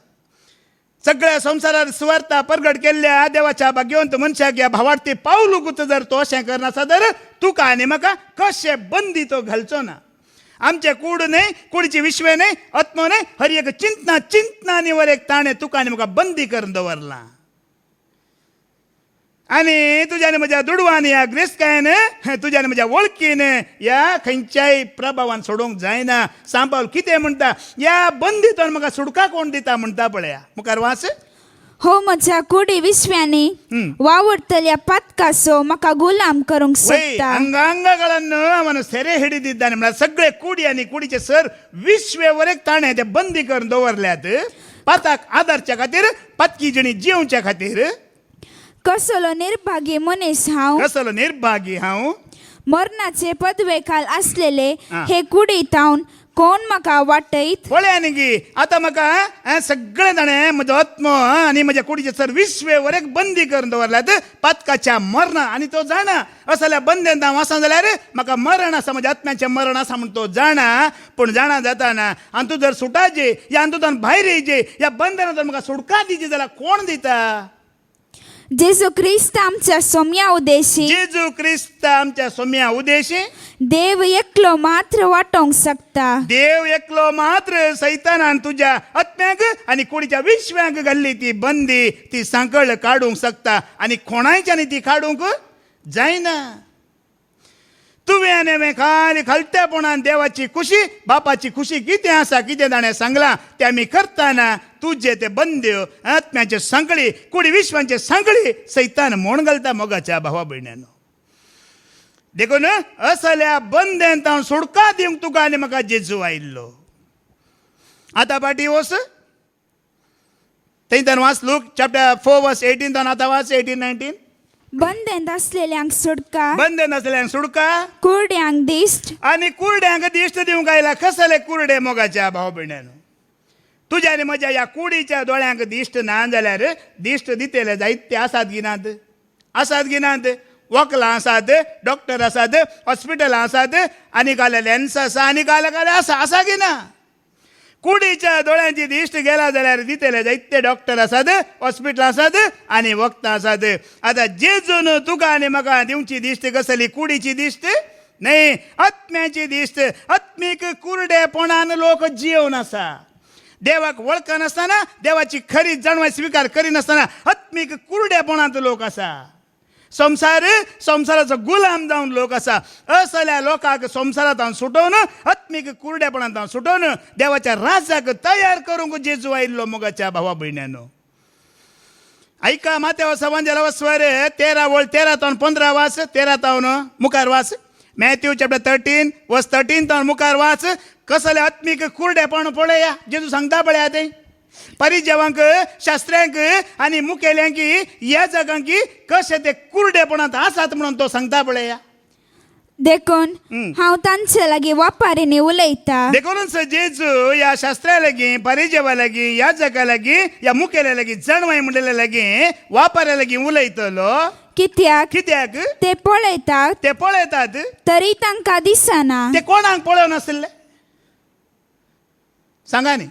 S1: सगळ्या संवसारात सुवार्ता प्रगट केल्ल्या देवाच्या भाग्यवंत मनशाक ह्या भावार्थी पावलूकूच जर तो अशें करनासा तर तुका आनी म्हाका कशें बंदी तो घालचो ना. आमच्या कूड नाही कुडीचे विश्वे नाही आत्म नाही हरी एक चिंतना चिंतनानीवर एक ताणे तुकाने म्हाका बंदी करून दवरला आणि तुझ्याने म्हज्या दुडवान या ग्रेस्कायन तुझ्याने म्हज्या वळखीन या खंयच्याय प्रभावान सोडूंक जायना सांबाळ कितें म्हणटा या बंदीतून म्हाका सुटका कोण दिता म्हणटा पळया मुखार वाच
S2: हो म्हज्या कुडी विश्व्यांनी वावरतल्या पातकासो म्हाका गुलाम करूंक सोदता
S1: ಅಂಗಾಂಗಗಳನ್ನು ಅವನು ಸೆರೆ ಹಿಡಿದಿದ್ದಾನೆ म्हळ्यार सगळे कुडी आनी कुडीचे सर विश्वेवरेक ताणे ते बंदी करून दवरल्यात पाताक आदारच्या खातीर पातकी जणी जिवच्या खातीर
S2: कसलो निर्भागी मनीस हांव
S1: कसलो निर्भागी हांव
S2: मरणाचे पदवेखाल असलेले हे कुडीतावन कोण म्हाका वाटयत
S1: पळया न्ही गी आतां म्हाका सगळे जाणे म्हजो आत्मो आनी म्हज्या कुडीचे सर विश्वेवरेक बंदी करून दवरल्यात पातकाच्या मरणा आनी तो जाणा असो जाल्यार बंदेंत हांव आसा जाल्यार म्हाका मरण आसा म्हज्या आत्म्याचें मरण आसा म्हूण तो जाणा पूण जाणा जाताना आनी तूं जर सुटाचे या हातूंतल्यान भायर येयचे या बंधनांतल्यान म्हाका सुटका दिची जाल्यार कोण दिता
S2: जेजू ख्रिस्त आमच्या सोम्या उदेशी
S1: जेजू क्रिस्त आमच्या सोम्या उदेशी
S2: देव एकलो मात्र वाटोंक शकता
S1: देव एकलो मात्र सैतानान तुझ्या आत्म्याक आनी कुडीच्या विश्व्यांक घाल्ली ती बंदी ती सांकळ काडूंक शकता आनी कोणायच्यानी ती काडूंक जायना तुवें आनी हांवें खाली खलतेपणान देवाची खुशी बापाची खुशी कितें आसा कितें ताणें सांगलां तें आमी करताना तुजे ते बंद्यो आत्म्याचे सांकळी कुडी विश्वांचे सांकळी सैतान म्हूण घालता मोगाच्या भावा भयण्यानो देखून असल्या बंदेंत हांव सुटका दिवंक तुका आनी म्हाका जेजू आयिल्लो आतां फाटी वच थंयच्यान वाच लूक चॅप्टर 4 वर्स 18 आतां वाच 18-19
S2: बंदेंत असलेल्यांक सुटका
S1: बंदेंत असल्यांक सुटका
S2: कुरड्यांक दिश्ट
S1: आनी कुरड्यांक दिश्ट दिवंक आयला कसले कुरडे मोगाच्या भाव भयण्यानो तुज्या आनी म्हज्या ह्या कुडीच्या दोळ्यांक दिश्ट ना जाल्यार दिश्ट दितेले जायते आसात गिनात वकलां आसात डॉक्टर आसात हॉस्पिटलां आसात आनी काले लेन्स आसा आनी काले आसा गिना कुडीच्या दोळ्यांची दिश्ट गेला जाल्यार दितेले जायते डॉक्टर आसात हॉस्पिटलां आसात आनी वखदां आसात आतां जेजून तुका आनी म्हाका दिवची दिश्ट कसली कुडीची दिश्ट न्हय आत्म्याची दिश्ट आत्मीक कुरडेपणान लोक जिवन आसा देवाक वळखनासतना देवाची खरी जाणवाय स्विकार करिनासतना आत्मीक कुरडेपणांत लोक आसा संसाराचो गुलाम जावन लोक आसा असल्या लोकांक संसारांत सुटोवन आत्मीक कुरडेपणांत सुटोवन देवाच्या राजाक तयार करूंक जेजू आयिल्लो मोगाच्या भावा भयण्यानो ऐका मातेव सवांजला वस्वर 13 वाच 13 मुखार वाच मॅथ्यू चॅप्टर 13 वर्स 13 मुखार वाच कसले आत्मीक कुरडेपण पळया जेजू सांगता पळया ते परिजेवांक शास्त्र्यांक आनी मुखेल्यांक ह्या जगांक कशे ते कुरडेपणांत आसात म्हणून तो सांगता पळया
S2: देखून हांव तांचे लागीं वापारीने उलयता
S1: देखूनच जेजू ह्या शास्त्रा लागीं परिजेवा लागीं ह्या जगा लागीं ह्या मुखेल्या लागीं जाणवाय म्हणलेल्या लागीं वापाऱ्या लागीं उलयतलो
S2: कित्याक ते
S1: पळयतात
S2: तरी तांकां दिसना
S1: ते कोणाक पळोवन आसले सांगा न्ही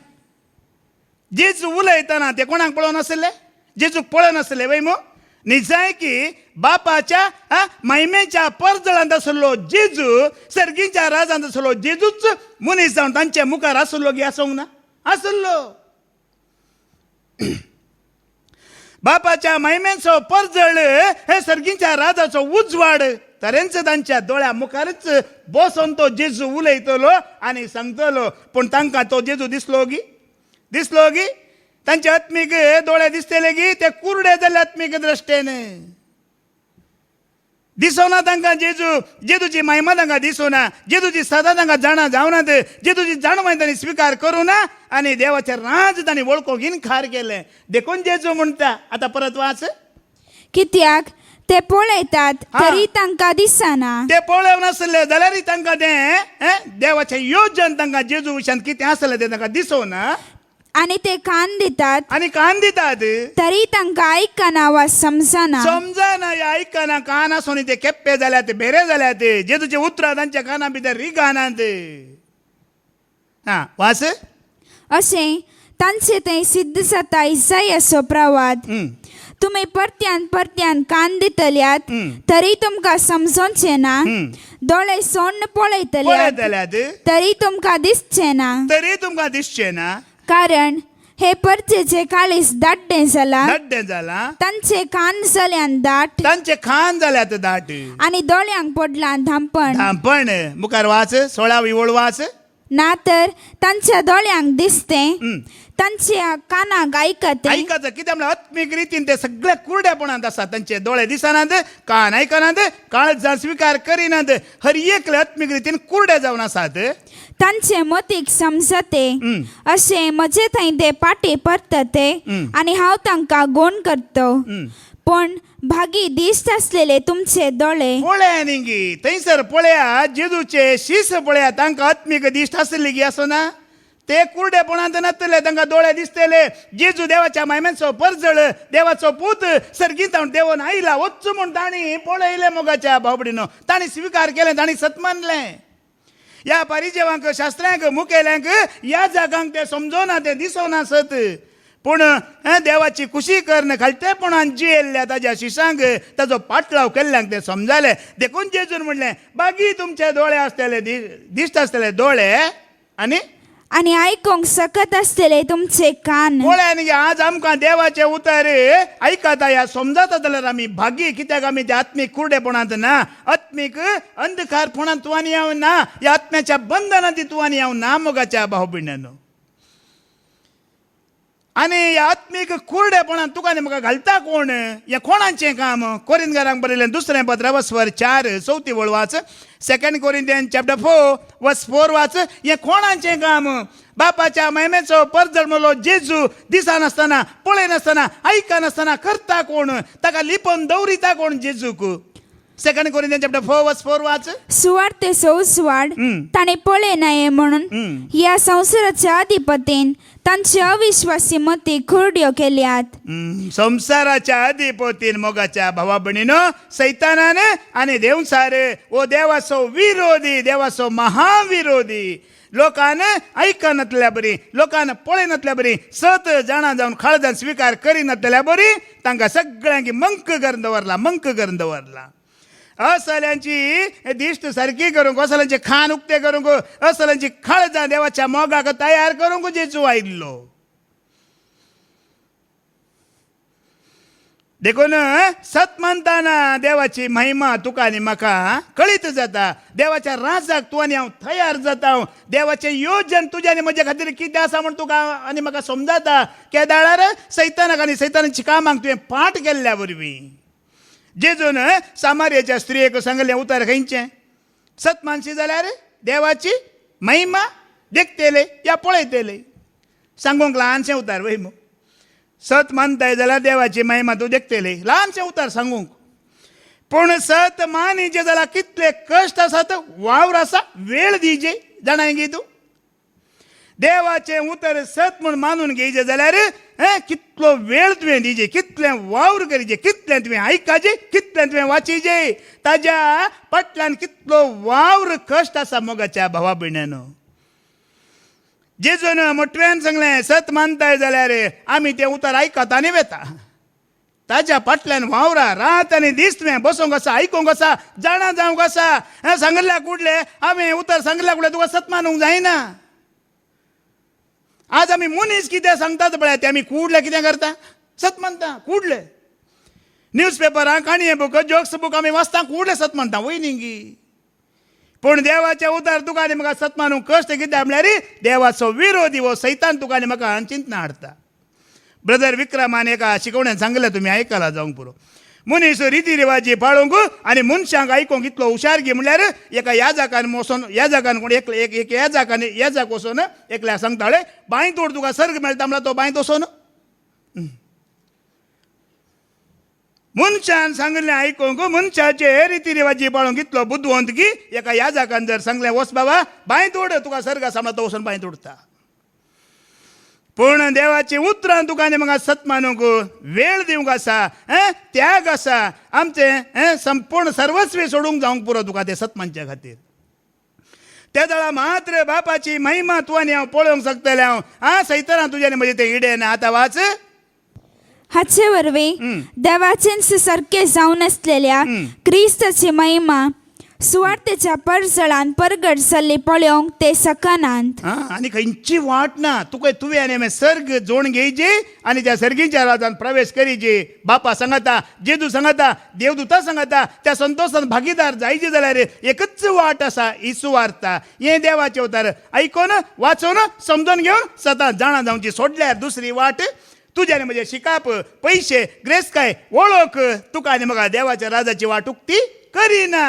S1: जेजू उलयतना ते कोणाक पळोवन आसले जेजूक पळोवन आसले वय मो निजाय की बापाच्या महिमेच्या परजळांत आसलो जेजू सर्गीच्या राजांत आसलो जेजूच मनीस जावन तांच्या मुखार आसलो गी आसूंक ना आसलो बापाच्या महिमेचो परजळ हे सर्गीच्या राजाचो उजवाड तरेंच तांच्या दोळ्या मुखारच बसोन तो जेजू उलयतलो आनी सांगतलो पूण तांकां तो जेजू दिसलो गी तांचे आत्मीक दोळे दिसतले गी ते कुरडे जाले आत्मीक दृश्टेन दिसोना तांकां जेजूची महिमा तांकां दिसोना जेजूची सदा तांकां जाणा जावनात जेजूची जाणवाय तांणी स्विकार करूना आनी देवाचें राज तांणी वळखूंक इन्कार केलें देखून जेजू म्हणटा आतां परत वाच
S2: कित्याक ते पळयतात तरी तांकां दिसना
S1: ते पळोवन नासले जाल्यार तांकां तें देवाचें योजन तांकां जेजू विशयान कितें आसलें तें तांकां दिसोना
S2: आनी ते कान दितात तरी तांकां आयकना वा समजना
S1: ह्या आयकना कान आसून ते केप्पे जाल्यात बेरे जाल्यात जेजूचे उतरां तांच्या काना भितर रिगानात वाच
S2: अशें तांचे तें सिद्ध जाता इसायाचो प्रवाद तुम्ही परत्यान परत्यान कान दितल्यात तरी तुमकां समजोंचे ना, दोळे सोन्न पळयतल्यात
S1: पळयतल्यात
S2: तरी तुमकां दिसचे ना,
S1: तरी तुमकां दिसचे ना.
S2: कारण हे परचेचे काळीस दाट्टे जाला,
S1: दाट्टे जाला,
S2: तांचे कान जाल्यान दाट
S1: तांचे खान जाल्यात दाट,
S2: आणि दोळ्यांक पडला धांपण.
S1: धांपण. मुखार वाच 16वी ओळ वाच.
S2: ना तर तांच्या दोळ्यांक दिसते, तांच्या कानाक ऐकते.
S1: ऐकायचं कित्याक म्हळ्यार आत्मीक रितीन ते सगळे कुरडेपणांत आसात. तांचे दोळे दिसनात, कान ऐकनात, काळजां स्विकार करिनात, हर एकले आत्मीक रितीन कुरडे जावन आसात.
S2: तांचे मतीक समजते अशे म्हजे थंय ते पाटी परतते आणि हांव तांकां गोण करतो. पण भागी दिश्ट असलेले तुमचे दोळे
S1: पळया निंगी थंयसर पळया जेजूचे शीस पळया, तांकां आत्मीक दिश्ट आसली गी आसना. ते कुरडेपणांत नासतले, तांकां दोळे दिसतले. जेजू देवाच्या महिम्याचो परजळ, देवाचो पूत सर्गीत देवन आयला वच्चो म्हूण तांणी पळयले. मोगाच्या भावबडीनो तांणी स्विकार केलें, तांणी सत मानलें. ह्या परिजेवांक शास्त्रांक मुखेल्यांक ह्या जागांक ते समजोना, ते दिसोना सत. पूण देवाची कुशी करन खालतेपणान जियेल्ल्या ताज्या शिशांक ताजो पाटलाव केल्ल्यांक ते समजाले. देखून जेजून म्हणलें बागी तुमचे दोळे आसतले, दिश्ट आसतले दोळे
S2: आणि आयकोंक सकत असलेले तुमचे कान.
S1: पळयानी आज आमकां देवाचे उतर ऐकता या समजता जाल्यार आमी भागी. कित्याक आमी त्या आत्मीक कुरडेपणांत ना, आत्मीक अंधकारपणांत तुवानी येवं ना, ह्या आत्म्याच्या बंधनांत तुवानी येवं ना. मोगाच्या भाव भयणांनो, आनी ह्या आत्मीक कुरडेपणांत तुका आनी म्हाका घालता कोण? हें कोणाचें काम? कोरिंथकारांक बरयलें 2 पत्र वस्वर 4 4 वळ वाच. 2 कोरिंथियन चॅप्टर 4 वर्स 4 वाच. हें कोणाचें काम? बापाच्या महिमेचो परजळ म्हणलो जेजू दिसानासतना, पळयनासतना, आयकनासतना करता कोण? ताका लिपोवन दवरिता कोण जेजूक? 2 कोरिंथियन चॅप्टर 4 वर्स 4 वाच.
S2: सुवार्ते सुवाड ताणे पळे नये म्हणून ह्या संसाराच्या अधिपतीन तांचे अविश्वासी मती खुरड्यो केल्यात.
S1: संसाराच्या अधिपतीन मोगाच्या भावा भयणीनो सैतानान आनी देवसार ओ देवाचो विरोधी, देवाचो महाविरोधी. लोकान ऐकनातल्या बरी, लोकान पळयनातल्या बरी, सत जाणा जावन खाळजान स्विकार करिनातल्या बरी तांकां सगळ्यांक मंक करून दवरला, मंक करून दवरला. असल्यांची दिश्ट सारकी करूंक, असल्यांचे खान उक्ते करूंक, असल्यांची खाळजां देवाच्या मोगाक तयार करूंक जेजू आयिल्लो. देखून सत मानताना देवाची महिमा तुका आनी म्हाका कळीत जाता. देवाच्या राजाक तूं आनी हांव तयार जाता. देवाचें योजन तुज्या आनी म्हज्या खातीर कितें आसा म्हूण तुका आनी म्हाका समजता. केदार सैतानाक आनी सैतानाची कामांक तुवें पाठ केल्ल्या वरवीं. जेजून सामार्याच्या स्त्रियेक सांगलें उतर खंयचें? सत मानशी जाल्यार देवाची महिमा देखतेले या पळयतले. सांगूंक ल्हानशें उतर वय मू. सत मानताय जाल्यार देवाची महिमा तूं देखतेले, ल्हानशें उतर सांगूंक. पूण सत मानिजे जाल्यार कितले कश्ट आसात, वावर आसा, वेळ दिजे. जाणाय गे तूं देवाचें उतर सत म्हूण मानून घेयचें जाल्यार कितलो वेळ तुवें दिजे, कितलें वावर करीचे, कितलें तुवें आयकाचें, कितलें तुवें वाचिचें. ताज्या फाटल्यान कितलो वावर कश्ट आसा मोगाच्या भावा भयणांनो. जेजून मोठ्यान सांगलें सत मानताय जाल्यार आमी तें उतर आयकता आनी वेता. ताज्या फाटल्यान वावरा रात आनी दीस तुवें बसूंक आसा, आयकूंक आसा, जाणा जावंक आसा. सांगल्या कुडले हांवें उतर सांगल्या कुडले तुका सत मानूंक जायना. आज आमी मनीस कितें सांगतात पळय ते आमी कुडले कितें करता? सत मानता कुडले. न्यूजपेपरां, काणये बूक, जोक्स बूक आमी वाचता, कुडले सत मानता वय निंगी. पूण देवाचें उतर तुका आनी म्हाका सत मानूंक कश्ट कित्याक म्हळ्यार देवाचो विरोधी हो सैतान तुका आनी म्हाका चिंतना हाडटा. ब्रदर विक्रमान एका शिकवण्यान सांगलें, तुमी आयकला जावंक पुरो. मनीस रिती रिवाजी पाळूंक आनी मनशांक आयकूंक इतलो हुशारगी म्हळ्यार एका याजकान वचोन, याजकान कोण एक याजकान याजक वचोन एकल्याक सांगताले बांय तोड तुका सर्ग मेळटा म्हळ्यार तो बांय तोसोन. मनशान सांगलें आयकूंक, मनशाचे रिती रिवाजी पाळूंक इतलो बुद्धवंत की एका याजकान जर सांगलें वच बाबा बांय तोड तुका सर्ग आसा म्हळ्यार तो वचोन बांय तोडता. पूण देवाची उतरां तुका आनी म्हाका सत मानूंक वेळ दिवंक आसा, त्याग आसा, आमचें संपूर्ण सर्वस्वी सोडूंक जावंक पुरो तुका ते सत मानच्या खातीर. त्या जाळा मात्र बापाची महिमा तूं आनी हांव पळोवंक शकतलें. हांव सैतानान तुज्यानी म्हजें तें इडेन. आतां वाच.
S2: हाचे वरवीं देवाचेंच सारके जावन आसलेल्या क्रिस्ताची महिमा सुवार्थेच्या परजळान परगट जाल्ली पळोवंक ते सकानांत.
S1: आनी खंयची वाट ना. तुका तुवें आनी हांवें सर्ग जोड घेवची आनी त्या सर्गीच्या राजांत प्रवेश करीचे. बापा सांगता, जेजू सांगता, देवदूता सांगता, त्या संतोशान भागीदार जायचे जाल्यार एकच वाट आसा, ही सुवार्थ. हे देवाचे अवतार आयकून वाचून समजून घेवन स्वता जाणा जावची. सोडल्यार दुसरी वाट तुज्या आनी म्हजे शिकाप, पयशे, ग्रेस्काय, वळख तुका आनी म्हाका देवाच्या राजाची वाट उक्ती करिना.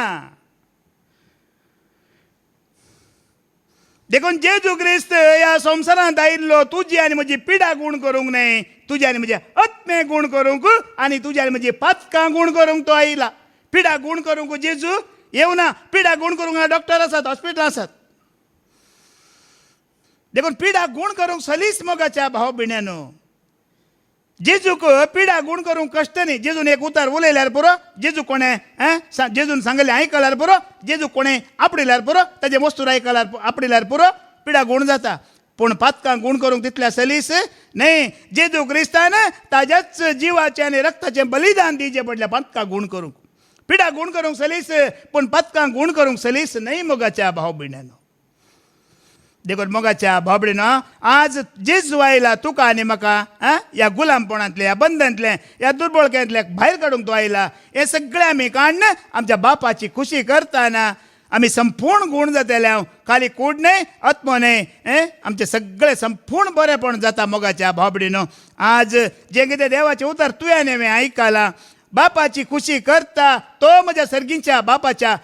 S1: देखून जेजू क्रिस्त ह्या संवसारांत आयिल्लो तुजी आनी म्हजी पिडा गूण करूंक न्हय, तुजी आनी म्हजे आत्मे गूण करूंक आनी तुजी आनी म्हजी पातकां गूण करूंक तो आयला. पिडा गूण करूंक जेजू येवना. पिडा गूण करूंक डॉक्टर आसात, हॉस्पिटल आसात. देखून पिडा गूण करूंक सलीस मोगाच्या भाव भिण्यानो. जेजूक पिडा गूण करूंक कश्ट न्ही. जेजून एक उतार उलयल्यार पुरो, जेजू कोणें जेजून सांगलें आयकल्यार पुरो, जेजू कोणें आपडिल्यार पुरो, ताजे मस्तूर आयकल्यार आपडिल्यार पुरो, पिडा गूण जाता. पूण पातकां गूण करूंक तितल्या सलीस न्हय. जेजू क्रिस्तान ताज्याच जिवाचें आनी रक्ताचें बलिदान दिवचें पडलें पातकां गूण करूंक. पिडा गूण करूंक सलीस, पूण पातकां गूण करूंक सलीस न्हय मोगाच्या भाव भिण्यानो. देखून मोगाच्या भावबडीनो, आज जेजू आयला तुका आनी म्हाका ह्या गुलामपणांतले, ह्या बंधनांतले, ह्या दुर्बळकेंतले भायर काडूंक तो आयला. हे सगळें आमी काडन आमच्या बापाची खुशी करतना आमी संपूर्ण गूण जातले. खाली कूड न्हय, आत्मो न्हय, आमचें सगळें संपूर्ण बरेंपण जाता मोगाच्या भावबडीनो. आज जें कितें देवाचें उतर तुवें आनी हांवें आयकलां, बापाची खुशी करता तो म्हज्या सर्गीच्या बापाच्या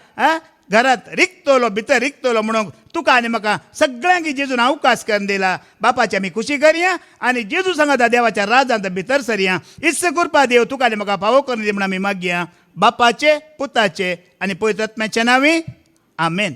S1: घरात रिक्तलो, भितर रिक्तलो म्हणून तुका आनी म्हाका सगळ्यांक जेजून अवकाश करून दिला. बापाची आमी खुशी करया आनी जेजू सांगता देवाच्या राजांत भितर सरया. इस्स कृपा देव तुका आनी म्हाका फावो करून दी म्हणून आमी मागया. बापाचे, पुताचे आनी पवित्र आत्म्याचे नांवी. आमेन.